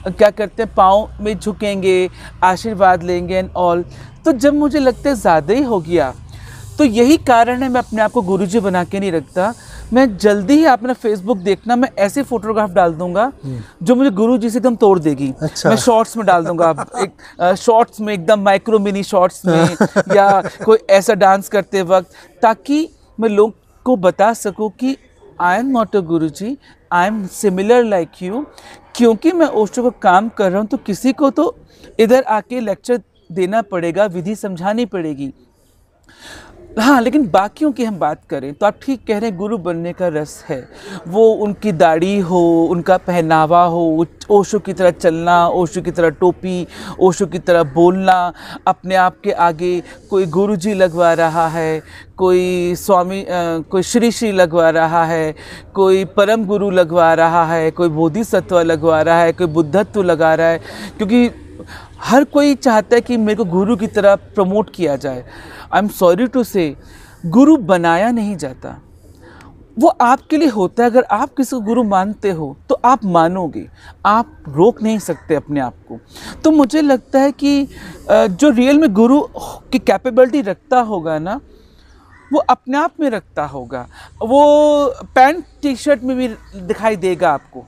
क्या करते हैं, पाँव में झुकेंगे, आशीर्वाद लेंगे एंड ऑल। तो जब मुझे लगता है ज़्यादा ही हो गया, तो यही कारण है मैं अपने आप को गुरुजी बना के नहीं रखता। मैं जल्दी ही, आप मेरा फेसबुक देखना, मैं ऐसे फोटोग्राफ डाल दूंगा जो मुझे गुरुजी से एकदम तोड़ देगी। अच्छा। मैं शॉर्ट्स में डाल दूंगा, एक शॉर्ट्स में एकदम माइक्रो मिनी शॉर्ट्स में या कोई ऐसा डांस करते वक्त, ताकि मैं लोग को बता सकूं कि आई am not a Guruji, I am similar like you. क्योंकि मैं ओशो को काम कर रहा हूँ तो किसी को तो इधर आके लेक्चर देना पड़ेगा, विधि समझानी पड़ेगी। हाँ, लेकिन बाकियों की हम बात करें तो आप ठीक कह रहे हैं, गुरु बनने का रस है। वो उनकी दाढ़ी हो, उनका पहनावा हो, ओशो की तरह चलना, ओशो की तरह टोपी, ओशो की तरह बोलना, अपने आप के आगे कोई गुरुजी लगवा रहा है, कोई स्वामी कोई श्री लगवा रहा है, कोई परम गुरु लगवा रहा है, कोई बोधिसत्व लगवा रहा है, कोई बुद्धत्व लगा रहा है। क्योंकि हर कोई चाहता है कि मेरे को गुरु की तरह प्रमोट किया जाए। आई एम सॉरी टू से, गुरु बनाया नहीं जाता, वो आपके लिए होता है। अगर आप किसी को गुरु मानते हो तो आप मानोगे, आप रोक नहीं सकते अपने आप को। तो मुझे लगता है कि जो रियल में गुरु की कैपेबिलिटी रखता होगा ना, वो अपने आप में रखता होगा। वो पैंट टी शर्ट में भी दिखाई देगा आपको।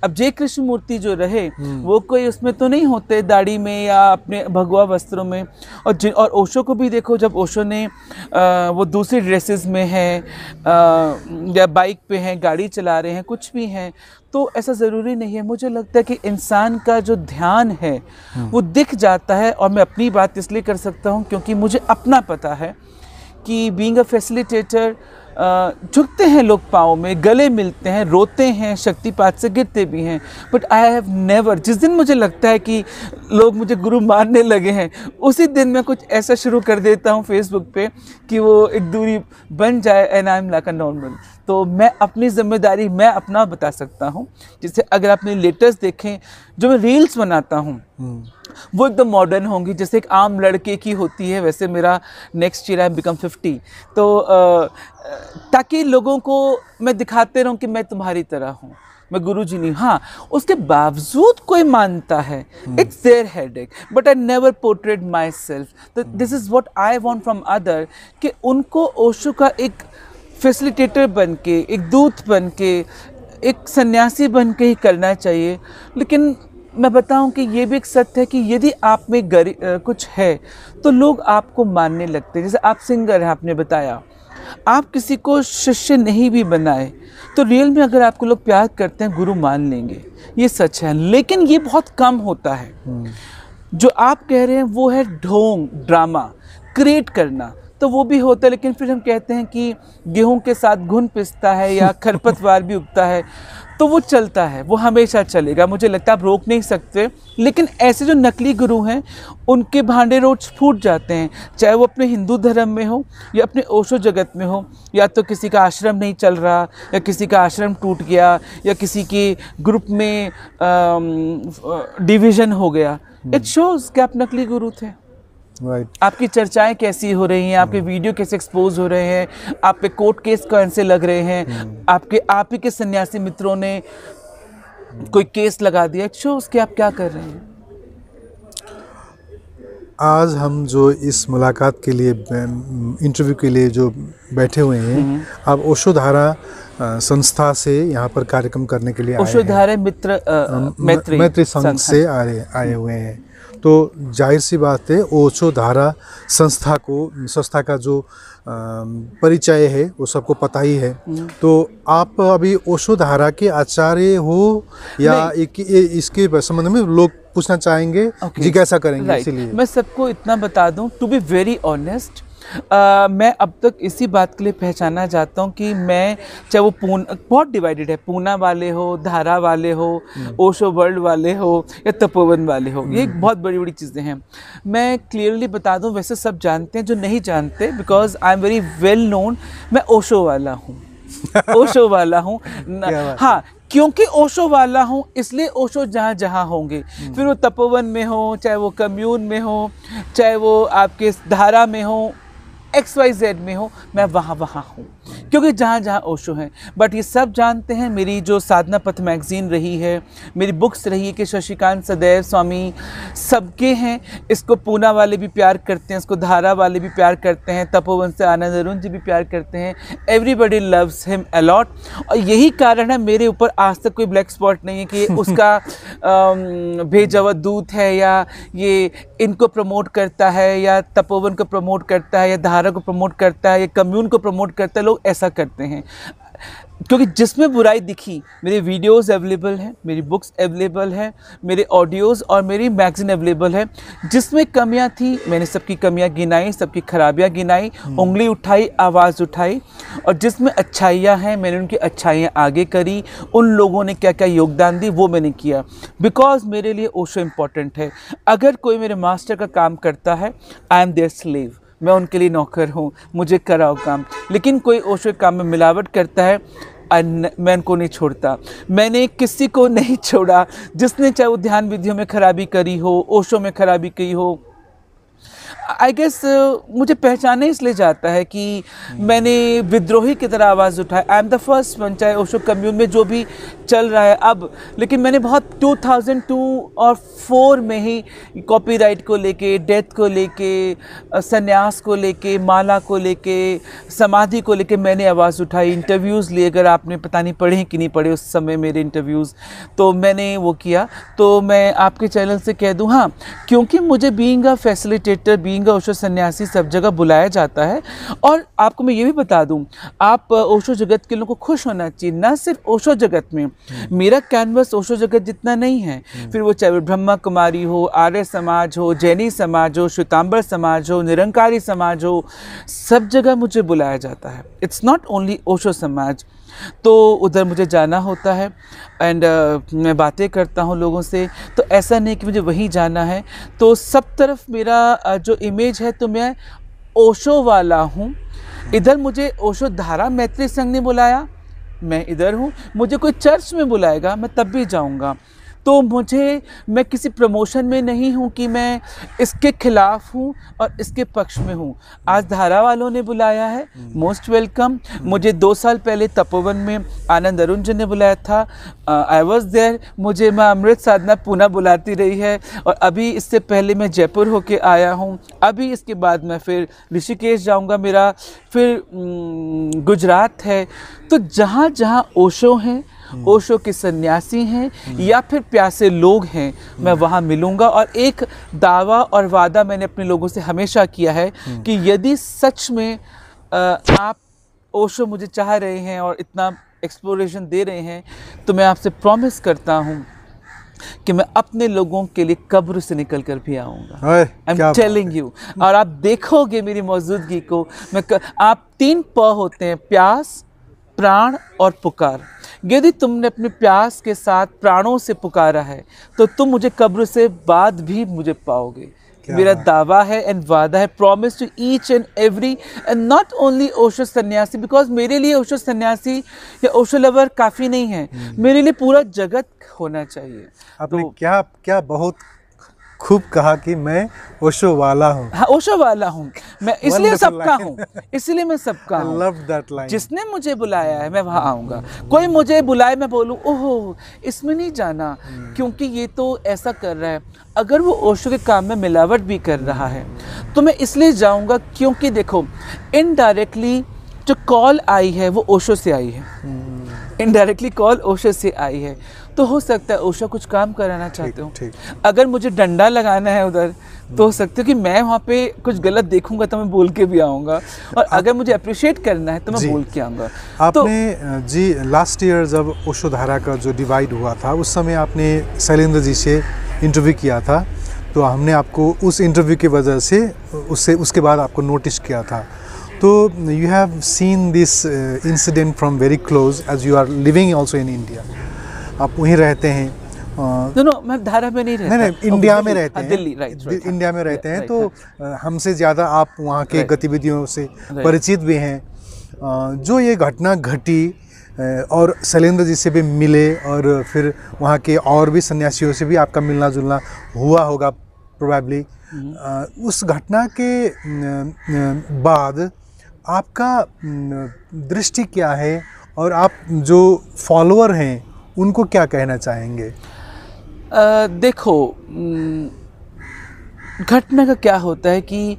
अब जय कृष्ण मूर्ति जो रहे वो कोई उसमें तो नहीं होते, दाढ़ी में या अपने भगवा वस्त्रों में। और ओशो को भी देखो, जब ओशो ने वो दूसरी ड्रेसेस में है या बाइक पे हैं, गाड़ी चला रहे हैं, कुछ भी हैं, तो ऐसा ज़रूरी नहीं है। मुझे लगता है कि इंसान का जो ध्यान है वो दिख जाता है। और मैं अपनी बात इसलिए कर सकता हूँ क्योंकि मुझे अपना पता है कि बीइंग अ फैसिलिटेटर, झुकते हैं लोग पाँव में, गले मिलते हैं, रोते हैं, शक्तिपात से गिरते भी हैं, बट आई हैव नेवर, जिस दिन मुझे लगता है कि लोग मुझे गुरु मानने लगे हैं, उसी दिन मैं कुछ ऐसा शुरू कर देता हूँ फेसबुक पे कि वो एक दूरी बन जाए and I am like a normal. तो मैं अपनी जिम्मेदारी मैं अपना बता सकता हूँ। जैसे अगर आपने लेटेस्ट देखें, जो मैं रील्स बनाता हूँ वो एकदम मॉडर्न होंगी, जैसे एक आम लड़के की होती है, वैसे मेरा नेक्स्ट ईयर आई बिकम 50। तो ताकि लोगों को मैं दिखाते रहूं कि मैं तुम्हारी तरह हूं, मैं गुरुजी नहीं। हाँ, उसके बावजूद कोई मानता है, it's their headache, but I never portrait myself. तो this is what I want from other, कि उनको ओशो का एक फैसिलिटेटर बन के, एक दूत बन के, एक सन्यासी बन के ही करना चाहिए। लेकिन मैं बताऊं कि ये भी एक सत्य है कि यदि आप में कुछ है तो लोग आपको मानने लगते हैं। जैसे आप सिंगर हैं, आपने बताया, आप किसी को शिष्य नहीं भी बनाए तो रियल में अगर आपको लोग प्यार करते हैं, गुरु मान लेंगे, ये सच है। लेकिन ये बहुत कम होता है। जो आप कह रहे हैं वो है ढोंग, ड्रामा क्रिएट करना, तो वो भी होता है। लेकिन फिर हम कहते हैं कि गेहूं के साथ घुन पिसता है या खरपतवार भी उगता है, तो वो चलता है, वो हमेशा चलेगा। मुझे लगता है आप रोक नहीं सकते। लेकिन ऐसे जो नकली गुरु हैं उनके भांडे रोज फूट जाते हैं, चाहे वो अपने हिंदू धर्म में हो या अपने ओशो जगत में हो। या तो किसी का आश्रम नहीं चल रहा, या किसी का आश्रम टूट गया, या किसी के ग्रुप में डिवीज़न हो गया। इट शोज़ कि आप नकली गुरु थे। राइट। आपकी चर्चाएं कैसी हो रही हैं, आपके वीडियो कैसे एक्सपोज हो रहे हैं, आप पे कोर्ट केस कौन से लग रहे हैं, आप ही के सन्यासी मित्रों ने कोई केस लगा दिया, शो उसके आप क्या कर रहे हैं? आज हम जो इस मुलाकात के लिए, इंटरव्यू के लिए जो बैठे हुए हैं, आप ओशोधारा संस्था से यहाँ पर कार्यक्रम करने के लिए आए हैं। ओशोधारा मैत्री संघ से आए हुए हैं। तो जाहिर सी बात है, ओशोधारा संस्था का जो परिचय है वो सबको पता ही है। तो आप अभी ओशोधारा के आचार्य हो या इसके संबंध में लोग पूछना चाहेंगे जिज्ञासा करेंगे, इसीलिए मैं सबको इतना बता दूं, टू बी वेरी ऑनेस्ट, मैं अब तक इसी बात के लिए पहचाना जाता हूँ कि मैं, चाहे वो बहुत डिवाइडेड है, पूना वाले हो, धारा वाले हो, ओशो वर्ल्ड वाले हो या तपोवन वाले हो, ये बहुत बड़ी बड़ी चीज़ें हैं। मैं क्लियरली बता दूँ, वैसे सब जानते हैं, जो नहीं जानते, because I am very well known, मैं ओशो वाला हूँ। ओशो वाला हूँ, हाँ, क्योंकि ओशो वाला हूँ इसलिए ओशो जहाँ जहाँ होंगे, फिर वो तपोवन में हो, चाहे वो कम्यून में हो, चाहे वो आपके धारा में हो, XYZ में हो, मैं वहाँ हूँ, क्योंकि जहाँ जहाँ ओशो हैं। बट ये सब जानते हैं, मेरी जो साधना पथ मैगज़ीन रही है, मेरी बुक्स रही है कि शशिकांत सदैव स्वामी सबके हैं, इसको पूना वाले भी प्यार करते हैं, इसको धारा वाले भी प्यार करते हैं, तपोवन से आनंद अरुण जी भी प्यार करते हैं, एवरीबडी लव्स हिम अलॉट। और यही कारण है मेरे ऊपर आज तक कोई ब्लैक स्पॉट नहीं है कि उसका भेजा दूत है, या ये इनको प्रमोट करता है, या तपोवन को प्रमोट करता है, या धारा को प्रमोट करता है, या कम्यून को प्रमोट करता है। लोग ऐसा करते हैं क्योंकि जिसमें बुराई दिखी, मेरे वीडियोस अवेलेबल हैं, मेरी बुक्स अवेलेबल हैं, मेरे ऑडियोज़ और मेरी मैगज़ीन अवेलेबल है। जिसमें कमियां थी, मैंने सबकी कमियां गिनाई, सबकी खराबियां गिनाई, उंगली उठाई, आवाज़ उठाई, और जिसमें अच्छाइयां हैं मैंने उनकी अच्छाइयां आगे करी। उन लोगों ने क्या क्या योगदान दी वो मैंने किया, बिकॉज मेरे लिए ओशो इम्पॉर्टेंट है। अगर कोई मेरे मास्टर का काम करता है, आई एम देयर स्लेव, मैं उनके लिए नौकर हूँ, मुझे कराओ काम। लेकिन कोई ओशो काम में मिलावट करता है, मैं उनको नहीं छोड़ता। मैंने किसी को नहीं छोड़ा, जिसने चाहे वो ध्यान विधियों में खराबी करी हो, ओशो में खराबी की हो। आई गेस मुझे पहचाने इसलिए जाता है कि मैंने विद्रोही की तरह आवाज़ उठाई। I am the first one, चाहे ओशो कम्यून में जो भी चल रहा है अब, लेकिन मैंने बहुत 2002 और 4 में ही कॉपीराइट को लेके, डेथ को लेके, संन्यास को लेके, माला को लेके, समाधि को लेके मैंने आवाज़ उठाई। इंटरव्यूज़ लिए, अगर आपने पता नहीं पढ़े कि नहीं पढ़े उस समय मेरे इंटरव्यूज़, तो मैंने वो किया। तो मैं आपके चैनल से कह दूँ, हाँ, क्योंकि मुझे being a facilitator, being a Osho सन्यासी सब जगह बुलाया जाता है। और आपको मैं ये भी बता दूं, आप ओशो जगत के लोगों को खुश होना चाहिए, ना सिर्फ ओशो जगत में। मेरा कैनवस ओशो जगत जितना नहीं है, फिर वो चाहे ब्रह्मा कुमारी हो, आर्य समाज हो, जैनी समाज हो, श्वेतांबर समाज हो, निरंकारी समाज हो, सब जगह मुझे बुलाया जाता है। इट्स नॉट ओनली ओशो समाज। तो उधर मुझे जाना होता है एंड मैं बातें करता हूँ लोगों से। तो ऐसा नहीं कि मुझे वहीं जाना है। तो सब तरफ मेरा जो इमेज है, तो मैं ओशो वाला हूँ। इधर मुझे ओशो धारा मैत्री संघ ने बुलाया, मैं इधर हूँ। मुझे कोई चर्च में बुलाएगा, मैं तब भी जाऊँगा। तो मैं किसी प्रमोशन में नहीं हूँ कि मैं इसके खिलाफ हूँ और इसके पक्ष में हूँ। आज धारा वालों ने बुलाया है, मोस्ट वेलकम। मुझे 2 साल पहले तपोवन में आनंद अरुण जी ने बुलाया था, आई वॉज देयर। मुझे माँ अमृत साधना पूना बुलाती रही है, और अभी इससे पहले मैं जयपुर होके आया हूँ। अभी इसके बाद मैं फिर ऋषिकेश जाऊँगा, मेरा फिर गुजरात है। तो जहाँ जहाँ ओशो हैं, ओशो के सन्यासी हैं, या फिर प्यासे लोग हैं, मैं वहाँ मिलूँगा। और एक दावा और वादा मैंने अपने लोगों से हमेशा किया है कि यदि सच में आप ओशो मुझे चाह रहे हैं और इतना एक्सप्लोरेशन दे रहे हैं, तो मैं आपसे प्रॉमिस करता हूँ कि मैं अपने लोगों के लिए कब्र से निकल कर भी आऊँगा। I am telling you. और आप देखोगे मेरी मौजूदगी को। आप 3 प होते हैं, प्यास, प्राण और पुकार। यदि तुमने अपने प्यास के साथ प्राणों से पुकारा है, तो तुम मुझे कब्र से बाद भी मुझे पाओगे। मेरा दावा है एंड वादा है, promise to each and every, and not only Osho sannyasi, because मेरे लिए ओशो सन्यासी या ओशो लवर काफ़ी नहीं है। मेरे लिए पूरा जगत होना चाहिए। आपने क्या बहुत खूब कहा कि मैं ओशो वाला हूँ। हाँ, ओशो वाला हूँ मैं, इसलिए Wonderful सबका line. हूँ, इसलिए मैं सबका I हूँ। love that line. जिसने मुझे बुलाया है मैं वहाँ आऊँगा। कोई मुझे बुलाए मैं बोलूँ ओहो इसमें नहीं जाना क्योंकि ये तो ऐसा कर रहा है। अगर वो ओशो के काम में मिलावट भी कर रहा है तो मैं इसलिए जाऊँगा क्योंकि देखो इनडायरेक्टली जो कॉल आई है वो ओशो से आई है, इनडायरेक्टली कॉल ओशो से आई है। तो हो सकता है ओशो कुछ काम कराना चाहते हो। ठीक। अगर मुझे डंडा लगाना है उधर तो हो सकता है कि मैं वहाँ पे कुछ गलत देखूंगा तो मैं बोल के भी आऊँगा, और अगर मुझे अप्रिशिएट करना है तो मैं जी। बोल के आऊँगा। आपने जी लास्ट ईयर जब ओशो धारा का जो डिवाइड हुआ था उस समय आपने शैलेंद्र जी से इंटरव्यू किया था, तो हमने आपको उस इंटरव्यू की वजह से उसके बाद आपको नोटिस किया था। तो you have seen this incident from very close as you are living also in India. आप वहीं रहते हैं। नो मैं धारा में नहीं रहता। नहीं इंडिया में रहते हैं, दिल्ली, राइट। इंडिया में रहते हैं, तो हमसे ज़्यादा आप वहाँ के गतिविधियों से परिचित भी हैं। जो ये घटना घटी और शैलेंद्र जी से भी मिले और फिर वहाँ के और भी सन्यासियों से भी आपका मिलना जुलना हुआ होगा प्रोबेबली। उस घटना के बाद आपका दृष्टि क्या है और आप जो फॉलोअर हैं उनको क्या कहना चाहेंगे? देखो घटना का क्या होता है कि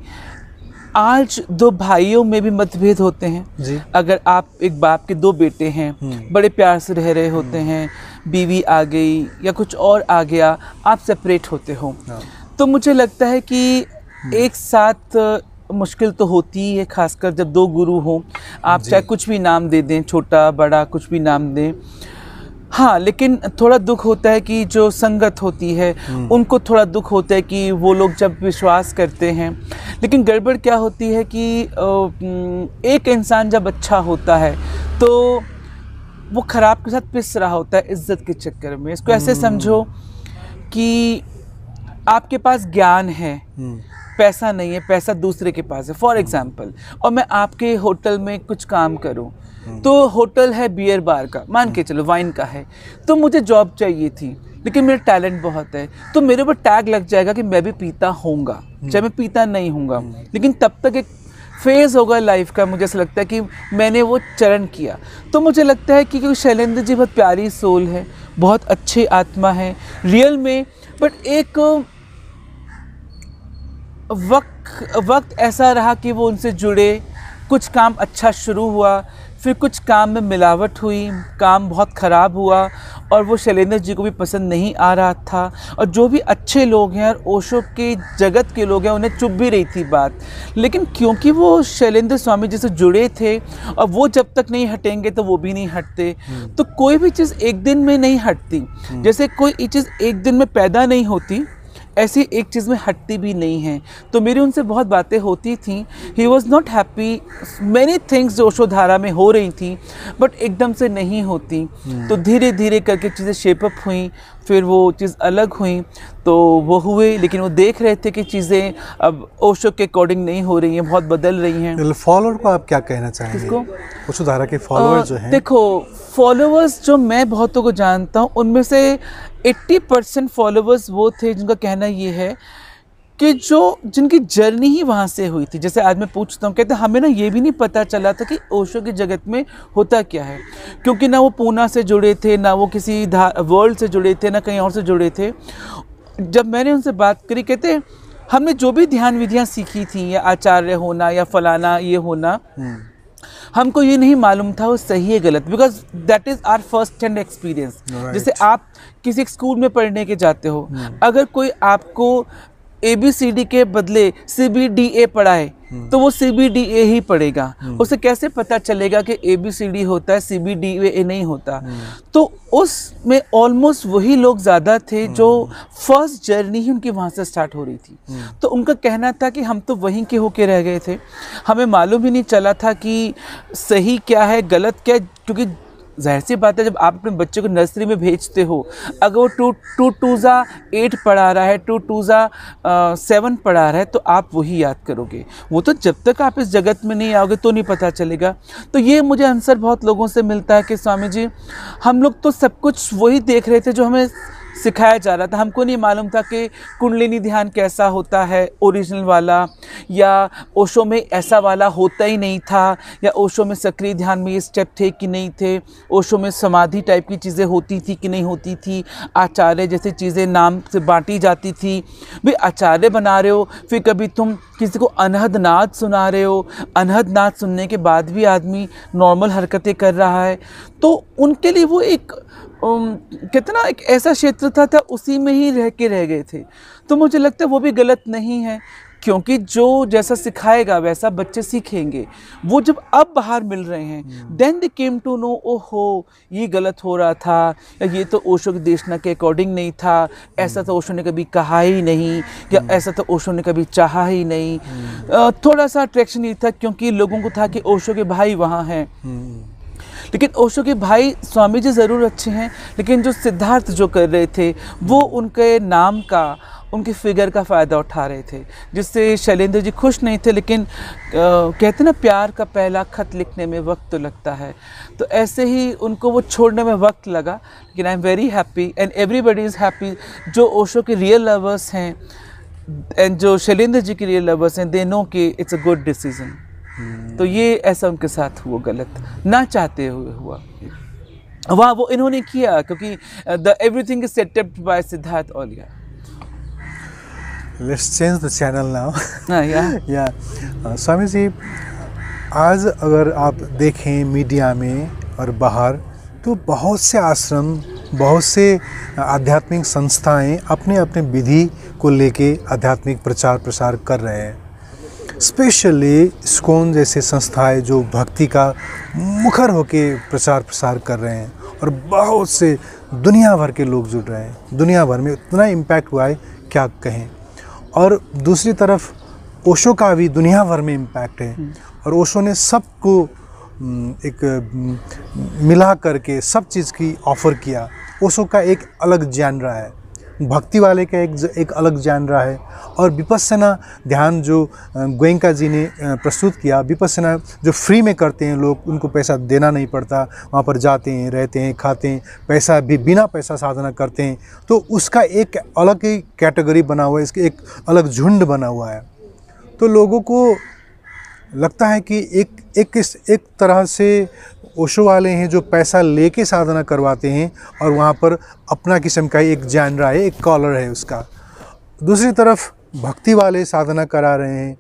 आज दो भाइयों में भी मतभेद होते हैं जी। अगर आप एक बाप के दो बेटे हैं, बड़े प्यार से रह रहे होते हैं, बीवी आ गई या कुछ और आ गया, आप सेपरेट होते हो, तो मुझे लगता है कि एक साथ मुश्किल तो होती ही है, खासकर जब दो गुरु हों। आप चाहे कुछ भी नाम दे दें, छोटा बड़ा कुछ भी नाम दें, हाँ, लेकिन थोड़ा दुख होता है कि जो संगत होती है उनको थोड़ा दुख होता है कि वो लोग जब विश्वास करते हैं, लेकिन गड़बड़ क्या होती है कि एक इंसान जब अच्छा होता है तो वो खराब के साथ पिस रहा होता है इज्जत के चक्कर में। इसको ऐसे समझो कि आपके पास ज्ञान है, पैसा नहीं है, पैसा दूसरे के पास है फॉर एग्जाम्पल, और मैं आपके होटल में कुछ काम करूं, तो होटल है बियर बार का, मान के चलो वाइन का है, तो मुझे जॉब चाहिए थी लेकिन मेरा टैलेंट बहुत है, तो मेरे ऊपर टैग लग जाएगा कि मैं भी पीता होऊंगा, चाहे मैं पीता नहीं होऊंगा, लेकिन तब तक एक फेज़ होगा लाइफ का। मुझे ऐसा लगता है कि मैंने वो चरण किया। तो मुझे लगता है कि क्योंकि शैलेंद्र जी बहुत प्यारी सोल है, बहुत अच्छी आत्मा है रियल में, बट एक वक्त ऐसा रहा कि वो उनसे जुड़े, कुछ काम अच्छा शुरू हुआ, फिर कुछ काम में मिलावट हुई, काम बहुत ख़राब हुआ और वो शैलेंद्र जी को भी पसंद नहीं आ रहा था। और जो भी अच्छे लोग हैं और ओशो के जगत के लोग हैं उन्हें चुभ भी रही थी बात, लेकिन क्योंकि वो शैलेंद्र स्वामी जी से जुड़े थे और वो जब तक नहीं हटेंगे तो वो भी नहीं हटते, तो कोई भी चीज़ एक दिन में नहीं हटती। जैसे कोई चीज़ एक दिन में पैदा नहीं होती, ऐसी एक चीज़ में हटती भी नहीं है। तो मेरी उनसे बहुत बातें होती थी। He was not happy, many things जो ओशो धारा में हो रही थी बट एकदम से नहीं होती, तो धीरे धीरे करके चीज़ें शेपअप हुई, फिर वो चीज़ अलग हुई, तो वो हुए, लेकिन वो देख रहे थे कि चीज़ें अब ओशो के अकॉर्डिंग नहीं हो रही हैं, बहुत बदल रही हैं। फॉलोअर को आप क्या कहना चाहेंगे? किसको? ओशो धारा के फॉलोअर जो हैं। देखो फॉलोअर्स जो मैं बहुतों को जानता हूँ उनमें से 80% फॉलोअर्स वो थे जिनका कहना ये है कि जिनकी जर्नी ही वहाँ से हुई थी। जैसे आज मैं पूछता हूँ, कहते हमें ना ये भी नहीं पता चला था कि ओशो की जगत में होता क्या है, क्योंकि ना वो पूना से जुड़े थे, ना वो किसी वर्ल्ड से जुड़े थे, ना कहीं और से जुड़े थे। जब मैंने उनसे बात करी, कहते हमने जो भी ध्यान विधियाँ सीखी थी, या आचार्य होना या फलाना ये होना, हमको ये नहीं मालूम था वो सही है गलत, because that is our first hand experience. जैसे आप किसी स्कूल में पढ़ने के जाते हो, अगर कोई आपको ABCD के बदले CBDA पढ़ाए तो वो CBDA ही पढ़ेगा, उसे कैसे पता चलेगा कि ABCD होता है CBDA नहीं होता। तो उसमें ऑलमोस्ट वही लोग ज़्यादा थे जो फर्स्ट जर्नी ही उनकी वहाँ से स्टार्ट हो रही थी। तो उनका कहना था कि हम तो वहीं के होके रह गए थे, हमें मालूम ही नहीं चला था कि सही क्या है गलत क्या है, क्योंकि जाहिर सी बात है जब आप अपने बच्चे को नर्सरी में भेजते हो, अगर वो 2 2 8 पढ़ा रहा है, 2 2 7 पढ़ा रहा है, तो आप वही याद करोगे। वो तो जब तक आप इस जगत में नहीं आओगे तो नहीं पता चलेगा। तो ये मुझे आंसर बहुत लोगों से मिलता है कि स्वामी जी हम लोग तो सब कुछ वही देख रहे थे जो हमें सिखाया जा रहा था। हमको नहीं मालूम था कि कुंडलिनी ध्यान कैसा होता है ओरिजिनल वाला, या ओशो में ऐसा वाला होता ही नहीं था, या ओशो में सक्रिय ध्यान में ये स्टेप थे कि नहीं थे, ओशो में समाधि टाइप की चीज़ें होती थी कि नहीं होती थी, आचार्य जैसी चीज़ें नाम से बांटी जाती थी। भी आचार्य बना रहे हो, फिर कभी तुम किसी को अनहद नाद सुना रहे हो, अनहद नाद सुनने के बाद भी आदमी नॉर्मल हरकतें कर रहा है, तो उनके लिए वो एक कितना एक ऐसा क्षेत्र था उसी में ही रह गए थे। तो मुझे लगता है वो भी गलत नहीं है, क्योंकि जो जैसा सिखाएगा वैसा बच्चे सीखेंगे। वो जब अब बाहर मिल रहे हैं, then they came to know, ओहो ये गलत हो रहा था, या ये तो ओशो की देशना के अकॉर्डिंग नहीं था, ऐसा तो ओशो ने कभी कहा ही नहीं, या ऐसा तो ओशो ने कभी चाहा ही नहीं। थोड़ा सा अट्रैक्शन ये था क्योंकि लोगों को था कि ओशो के भाई वहाँ हैं। लेकिन ओशो के भाई स्वामी जी ज़रूर अच्छे हैं, लेकिन जो सिद्धार्थ जो कर रहे थे वो उनके नाम का, उनकी फिगर का फ़ायदा उठा रहे थे, जिससे शैलेंद्र जी खुश नहीं थे। लेकिन कहते ना प्यार का पहला खत लिखने में वक्त तो लगता है, तो ऐसे ही उनको वो छोड़ने में वक्त लगा। लेकिन I am very happy and everybody is happy. जो ओशो के रियल लवर्स हैं एंड जो शैलेंद्र जी के रियल लवर्स हैं, दे नो कि इट्स अ गुड डिसीजन। तो ये ऐसा उनके साथ हुआ, गलत ना चाहते हुए हुआ। वहाँ वो इन्होंने किया क्योंकि the everything is set up by Siddharth Olia. Let's change the channel now. या स्वामी जी, आज अगर आप देखें मीडिया में और बाहर, तो बहुत से आश्रम, बहुत से आध्यात्मिक संस्थाएं अपने अपने विधि को लेके आध्यात्मिक प्रचार प्रसार कर रहे हैं। स्पेशली इस्कॉन जैसे संस्थाएं जो भक्ति का मुखर होके प्रचार प्रसार कर रहे हैं, और बहुत से दुनिया भर के लोग जुड़ रहे हैं। दुनिया भर में इतना इम्पैक्ट हुआ है क्या कहें। और दूसरी तरफ ओशो का भी दुनिया भर में इम्पैक्ट है, और ओशो ने सबको एक मिला करके सब चीज़ की ऑफ़र किया। ओशो का एक अलग जैनरा है, भक्ति वाले का एक अलग जैनरा है, और विपस्सना ध्यान जो गोएंका जी ने प्रस्तुत किया, विपस्सना जो फ्री में करते हैं लोग, उनको पैसा देना नहीं पड़ता, वहाँ पर जाते हैं, रहते हैं, खाते हैं, पैसा भी बिना पैसा साधना करते हैं, तो उसका एक अलग ही कैटेगरी बना हुआ है, इसके एक अलग झुंड बना हुआ है। तो लोगों को लगता है कि एक तरह से ओशो वाले हैं जो पैसा लेके साधना करवाते हैं, और वहाँ पर अपना किस्म का एक जैनरा है, एक कॉलर है उसका। दूसरी तरफ भक्ति वाले साधना करा रहे हैं,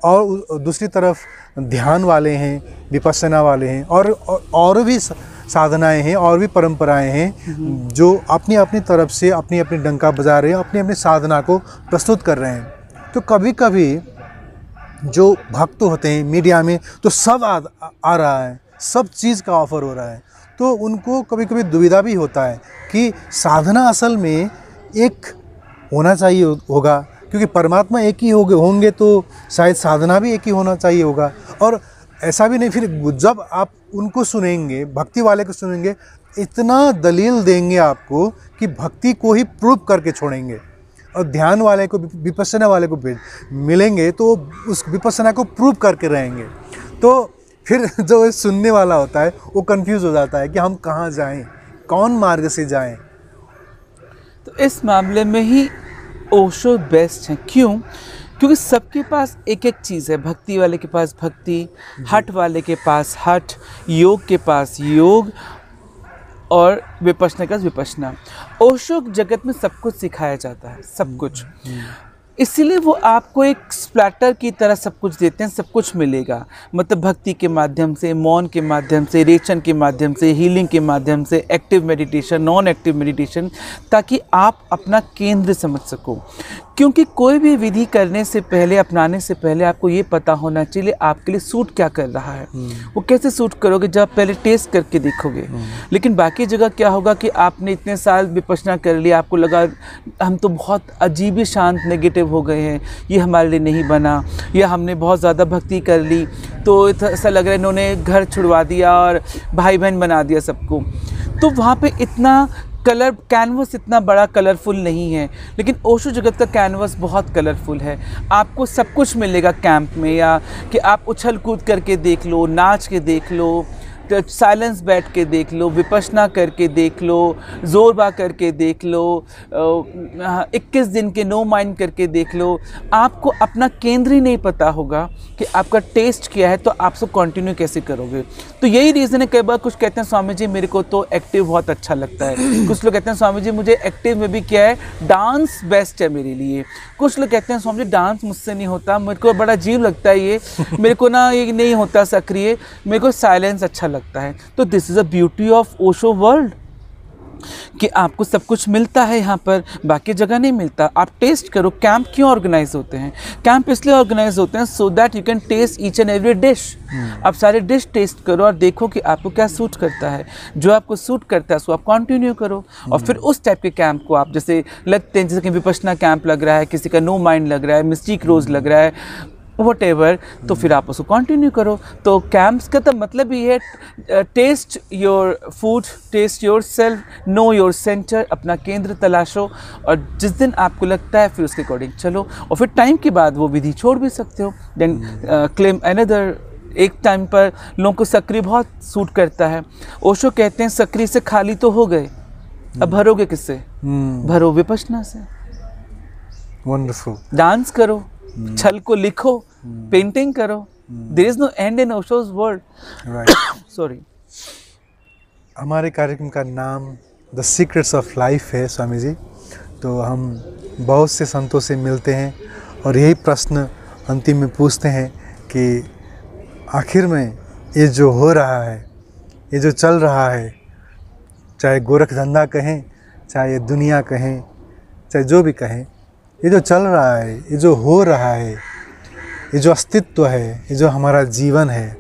और दूसरी तरफ ध्यान वाले हैं, विपस्सना वाले हैं, और भी साधनाएं हैं, और भी परंपराएं हैं जो अपनी अपनी तरफ से अपनी अपनी डंका बजा रहे हैं, अपनी अपनी साधना को प्रस्तुत कर रहे हैं। तो कभी कभी जो भक्त होते हैं मीडिया में, तो सब आ रहा है, सब चीज़ का ऑफ़र हो रहा है, तो उनको कभी कभी दुविधा भी होता है कि साधना असल में एक होना चाहिए होगा, क्योंकि परमात्मा एक ही होंगे तो शायद साधना भी एक ही होना चाहिए होगा। और ऐसा भी नहीं, फिर जब आप उनको सुनेंगे, भक्ति वाले को सुनेंगे, इतना दलील देंगे आपको कि भक्ति को ही प्रूव करके छोड़ेंगे, और ध्यान वाले को, विपस्सना वाले को मिलेंगे तो उस विपस्सना को प्रूव करके रहेंगे। तो फिर जो सुनने वाला होता है वो कंफ्यूज हो जाता है कि हम कहाँ जाएं, कौन मार्ग से जाएं। तो इस मामले में ही ओशो बेस्ट है। क्यों? क्योंकि सबके पास एक एक चीज़ है। भक्ति वाले के पास भक्ति, हठ वाले के पास हठ, योग के पास योग, और विपश्यना का विपश्यना। ओशो जगत में सब कुछ सिखाया जाता है, सब कुछ। इसीलिए वो आपको एक स्प्लैटर की तरह सब कुछ देते हैं, सब कुछ मिलेगा। मतलब भक्ति के माध्यम से, मौन के माध्यम से, रेचन के माध्यम से, हीलिंग के माध्यम से, active meditation, non active meditation, ताकि आप अपना केंद्र समझ सको। क्योंकि कोई भी विधि करने से पहले, अपनाने से पहले आपको ये पता होना चाहिए आपके लिए सूट क्या कर रहा है। वो कैसे सूट करोगे? जब पहले टेस्ट करके देखोगे। लेकिन बाकी जगह क्या होगा कि आपने इतने साल विपश्यना कर लिया, आपको लगा हम तो बहुत अजीब ही शांत नेगेटिव हो गए हैं, ये हमारे लिए नहीं बना, या हमने बहुत ज़्यादा भक्ति कर ली तो ऐसा लग रहा है इन्होंने घर छुड़वा दिया और भाई बहन बना दिया सबको। तो वहाँ पे इतना कलर कैनवस इतना बड़ा कलरफुल नहीं है। लेकिन ओशो जगत का कैनवस बहुत कलरफुल है। आपको सब कुछ मिलेगा कैंप में, या कि आप उछल कूद करके देख लो, नाच के देख लो, साइलेंस बैठ के देख लो, विपश्यना करके देख लो, जोरबा करके देख लो, 21 दिन के नो माइंड करके देख लो। आपको अपना केंद्र ही नहीं पता होगा कि आपका टेस्ट क्या है, तो आप उसको कंटिन्यू कैसे करोगे। तो यही रीज़न है। कई बार कुछ कहते हैं स्वामी जी मेरे को तो एक्टिव बहुत अच्छा लगता है, कुछ लोग कहते हैं स्वामी जी मुझे एक्टिव में भी क्या है, डांस बेस्ट है मेरे लिए। कुछ लोग कहते हैं स्वामी जी डांस मुझसे नहीं होता, मेरे को बड़ा अजीब लगता है ये, मेरे को ना ये नहीं होता सक्रिय, मेरे को साइलेंस अच्छा लगता है। तो this is a beauty of Osho world कि आपको सब कुछ मिलता है यहाँ पर, बाकी जगह नहीं मिलता। आप टेस्ट करो। कैंप क्यों ऑर्गेनाइज होते हैं? कैंप इसलिए ऑर्गेनाइज होते हैं so that you can taste each and every dish. आप सारे डिश टेस्ट करो और देखो कि आपको क्या सूट करता है। जो आपको सूट करता है उसको आप कंटिन्यू करो। और फिर उस टाइप के कैंप को आप जैसे लगते हैं, जैसे कि विपश्यना कैंप लग रहा है, किसी का नो माइंड लग रहा है, मिस्टिक रोज लग रहा है, वटेवर, तो फिर आप उसको कंटिन्यू करो। तो कैंप्स का तो मतलब ही है taste your food, taste your self, know your centre, अपना केंद्र तलाशो और जिस दिन आपको लगता है फिर उसके अकॉर्डिंग चलो। और फिर टाइम के बाद वो विधि छोड़ भी सकते हो। Then claim another. एक टाइम पर लोगों को सक्रिय बहुत सूट करता है। ओशो कहते हैं सक्रिय से खाली तो हो गए, अब भरोगे किससे? भरो विपश्यना से। वंडरफुल। डांस करो, छल को लिखो, पेंटिंग करो। There is no end in Osho's world. Right. Sorry. हमारे कार्यक्रम का नाम द सीक्रेट्स ऑफ लाइफ है स्वामी जी। तो हम बहुत से संतों से मिलते हैं और यही प्रश्न अंतिम में पूछते हैं कि आखिर में ये जो हो रहा है, ये जो चल रहा है, चाहे गोरख धंधा कहें, चाहे ये दुनिया कहें, चाहे जो भी कहें, ये जो चल रहा है, ये जो हो रहा है, ये जो अस्तित्व है, ये जो हमारा जीवन है,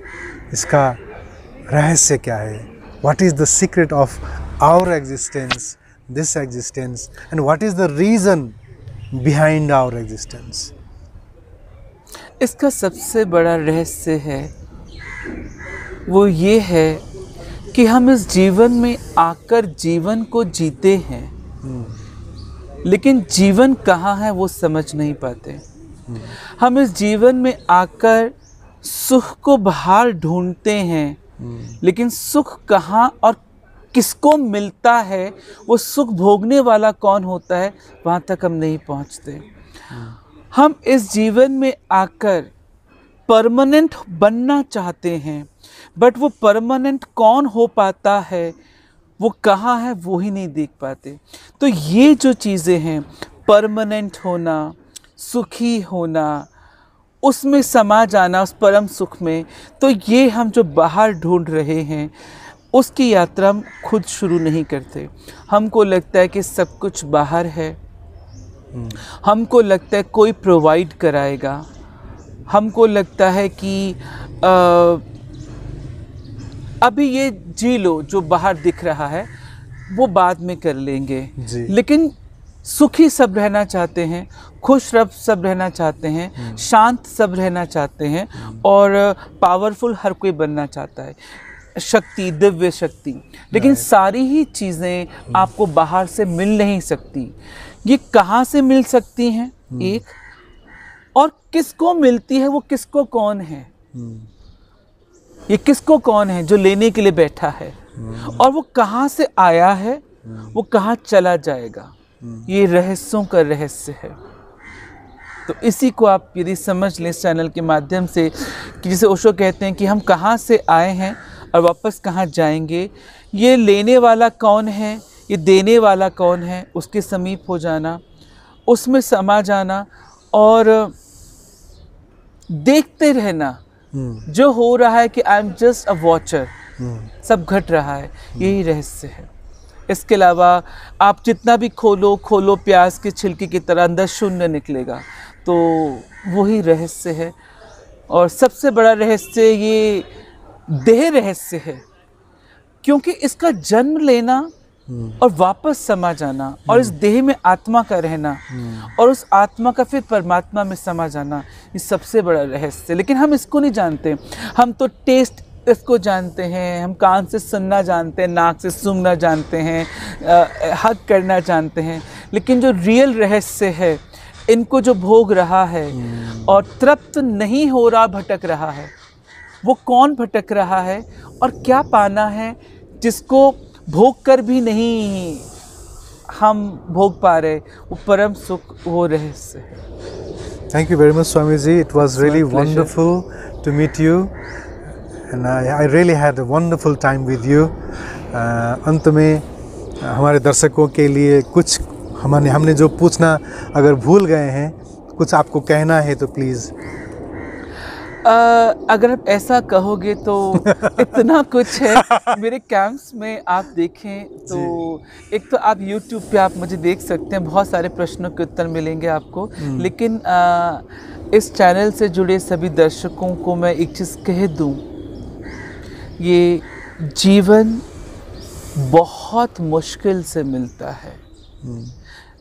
इसका रहस्य क्या है? What is the secret of our existence, this existence, and what is the reason behind our existence? इसका सबसे बड़ा रहस्य है वो ये है कि हम इस जीवन में आकर जीवन को जीते हैं, लेकिन जीवन कहाँ है वो समझ नहीं पाते। हम इस जीवन में आकर सुख को बाहर ढूंढते हैं, लेकिन सुख कहाँ और किसको मिलता है, वो सुख भोगने वाला कौन होता है, वहाँ तक हम नहीं पहुँचते। हम इस जीवन में आकर परमानेंट बनना चाहते हैं, बट वो परमानेंट कौन हो पाता है, वो कहाँ है, वो ही नहीं देख पाते। तो ये जो चीज़ें हैं, परमानेंट होना, सुखी होना, उसमें समा जाना उस परम सुख में, तो ये हम जो बाहर ढूंढ रहे हैं उसकी यात्रा हम खुद शुरू नहीं करते। हमको लगता है कि सब कुछ बाहर है, हमको लगता है कोई प्रोवाइड कराएगा, हमको लगता है कि अभी ये जी लो जो बाहर दिख रहा है वो बाद में कर लेंगे। लेकिन सुखी सब रहना चाहते हैं, खुश सब रहना चाहते हैं, शांत सब रहना चाहते हैं और पावरफुल हर कोई बनना चाहता है, शक्ति, दिव्य शक्ति। लेकिन सारी ही चीज़ें आपको बाहर से मिल नहीं सकती। ये कहाँ से मिल सकती हैं? एक और किसको मिलती है, वो किसको कौन है, ये किसको कौन है जो लेने के लिए बैठा है, और वो कहाँ से आया है, वो कहाँ चला जाएगा। ये रहस्यों का रहस्य है। तो इसी को आप यदि समझ लें इस चैनल के माध्यम से, कि जिसे ओशो कहते हैं कि हम कहाँ से आए हैं और वापस कहाँ जाएंगे, ये लेने वाला कौन है, ये देने वाला कौन है, उसके समीप हो जाना, उसमें समा जाना और देखते रहना जो हो रहा है कि I am just a watcher, सब घट रहा है। यही रहस्य है। इसके अलावा आप जितना भी खोलो प्याज के छिलके की तरह, अंदर शून्य निकलेगा। तो वही रहस्य है। और सबसे बड़ा रहस्य ये देह रहस्य है, क्योंकि इसका जन्म लेना और वापस समा जाना और इस देह में आत्मा का रहना और उस आत्मा का फिर परमात्मा में समा जाना, ये सबसे बड़ा रहस्य। लेकिन हम इसको नहीं जानते। हम तो टेस्ट इसको जानते हैं, हम कान से सुनना जानते हैं, नाक से सूंघना जानते हैं, हक करना जानते हैं, लेकिन जो रियल रहस्य है, इनको जो भोग रहा है और तृप्त नहीं हो रहा, भटक रहा है, वो कौन भटक रहा है और क्या पाना है जिसको भोग कर भी नहीं हम भोग पा रहे, वो परम सुख, वो रहस्य है। Thank you very much, Swamiji. It was It's my really pleasure. wonderful to meet you, and I really had a wonderful time with you. अंत में हमारे दर्शकों के लिए कुछ हमने जो पूछना अगर भूल गए हैं, कुछ आपको कहना है तो प्लीज़। अगर आप ऐसा कहोगे तो इतना कुछ है मेरे कैंप्स में। आप देखें तो एक तो आप YouTube पे आप मुझे देख सकते हैं, बहुत सारे प्रश्नों के उत्तर मिलेंगे आपको। लेकिन इस चैनल से जुड़े सभी दर्शकों को मैं एक चीज़ कह दूं, ये जीवन बहुत मुश्किल से मिलता है।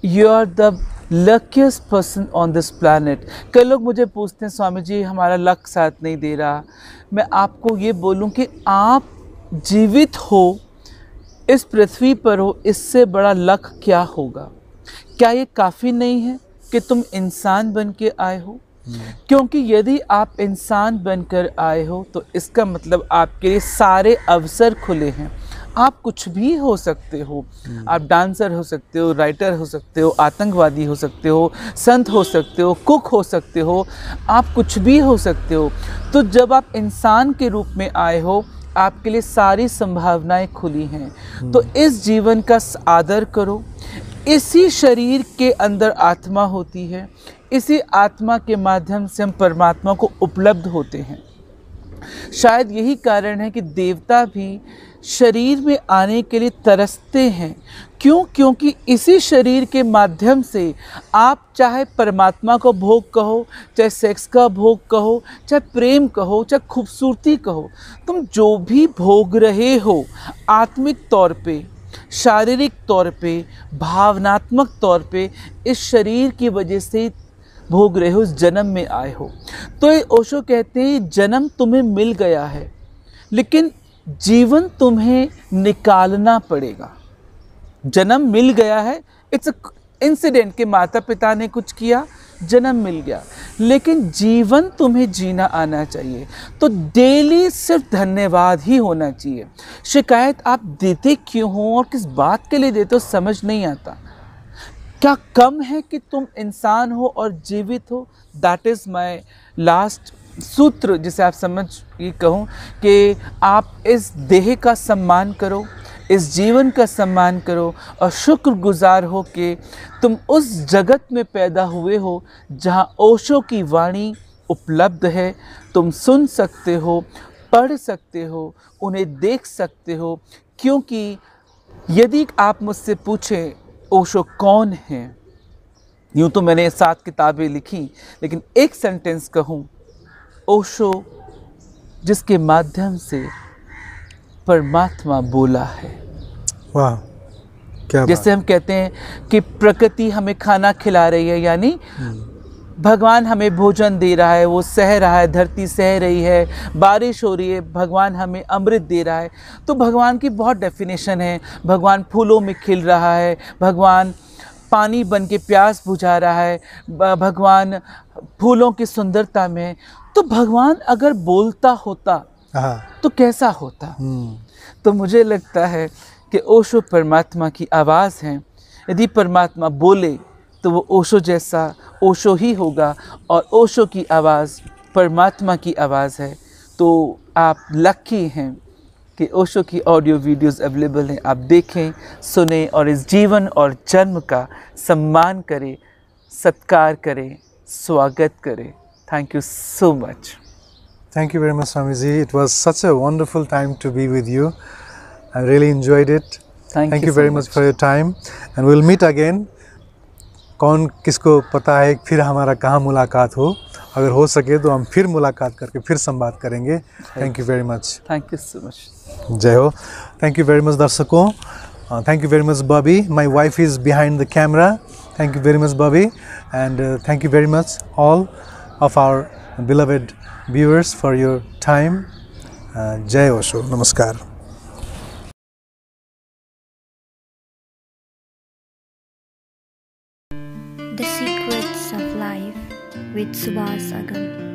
You are the luckiest person on this planet। कई लोग मुझे पूछते हैं स्वामी जी हमारा लक साथ नहीं दे रहा। मैं आपको ये बोलूं कि आप जीवित हो, इस पृथ्वी पर हो, इससे बड़ा लक क्या होगा? क्या ये काफ़ी नहीं है कि तुम इंसान बन के आए हो? क्योंकि यदि आप इंसान बनकर आए हो तो इसका मतलब आपके लिए सारे अवसर खुले हैं। आप कुछ भी हो सकते हो। आप डांसर हो सकते हो, राइटर हो सकते हो, आतंकवादी हो सकते हो, संत हो सकते हो, कुक हो सकते हो, आप कुछ भी हो सकते हो। तो जब आप इंसान के रूप में आए हो, आपके लिए सारी संभावनाएं खुली हैं। तो इस जीवन का आदर करो। इसी शरीर के अंदर आत्मा होती है, इसी आत्मा के माध्यम से हम परमात्मा को उपलब्ध होते हैं। शायद यही कारण है कि देवता भी शरीर में आने के लिए तरसते हैं। क्यों? क्योंकि इसी शरीर के माध्यम से आप चाहे परमात्मा को भोग कहो, चाहे सेक्स का भोग कहो, चाहे प्रेम कहो, चाहे खूबसूरती कहो, तुम जो भी भोग रहे हो आत्मिक तौर पे, शारीरिक तौर पे, भावनात्मक तौर पे, इस शरीर की वजह से भोग रहे हो, इस जन्म में आए हो। तो ये ओशो कहते हैं जन्म तुम्हें मिल गया है, लेकिन जीवन तुम्हें निकालना पड़ेगा। जन्म मिल गया है, इट्स इंसिडेंट के माता पिता ने कुछ किया, जन्म मिल गया, लेकिन जीवन तुम्हें जीना आना चाहिए। तो डेली सिर्फ धन्यवाद ही होना चाहिए। शिकायत आप देते क्यों हो और किस बात के लिए देते हो समझ नहीं आता। क्या कम है कि तुम इंसान हो और जीवित हो? दैट इज़ माई लास्ट सूत्र, जिसे आप समझ ये कहूँ कि आप इस देह का सम्मान करो, इस जीवन का सम्मान करो और शुक्रगुजार हो कि तुम उस जगत में पैदा हुए हो जहाँ ओशो की वाणी उपलब्ध है। तुम सुन सकते हो, पढ़ सकते हो, उन्हें देख सकते हो। क्योंकि यदि आप मुझसे पूछें ओशो कौन है, यूँ तो मैंने 7 किताबें लिखी, लेकिन एक सेंटेंस कहूँ, ओशो जिसके माध्यम से परमात्मा बोला है। वाह, क्या जैसे हम कहते हैं कि प्रकृति हमें खाना खिला रही है, यानी भगवान हमें भोजन दे रहा है, वो सह रहा है, धरती सह रही है, बारिश हो रही है, भगवान हमें अमृत दे रहा है। तो भगवान की बहुत डेफिनेशन है। भगवान फूलों में खिल रहा है, भगवान पानी बन के प्यास बुझा रहा है, भगवान फूलों की सुंदरता में। तो भगवान अगर बोलता होता तो कैसा होता? तो मुझे लगता है कि ओशो परमात्मा की आवाज़ है। यदि परमात्मा बोले तो वो ओशो जैसा ओशो ही होगा, और ओशो की आवाज़ परमात्मा की आवाज़ है। तो आप लकी हैं कि ओशो की ऑडियो वीडियोस अवेलेबल हैं। आप देखें, सुने और इस जीवन और जन्म का सम्मान करें, सत्कार करें, स्वागत करें। Thank you so much. Thank you very much, Swamiji. It was such a wonderful time to be with you. I really enjoyed it. Thank you so very much for your time, and we'll meet again. कौन किसको पता है फिर हमारा कहाँ मुलाकात हो। अगर हो सके तो हम फिर मुलाकात करके फिर संवाद करेंगे। Thank you very much. Thank you so much. जय हो। थैंक यू वेरी मच दर्शकों। Thank you very much Bobby. My wife is behind the camera. Thank you very much Bobby, and thank you very much all of our beloved viewers for your time. Jai Osho. Namaskar. The Secrets of Life with Subhas Agam.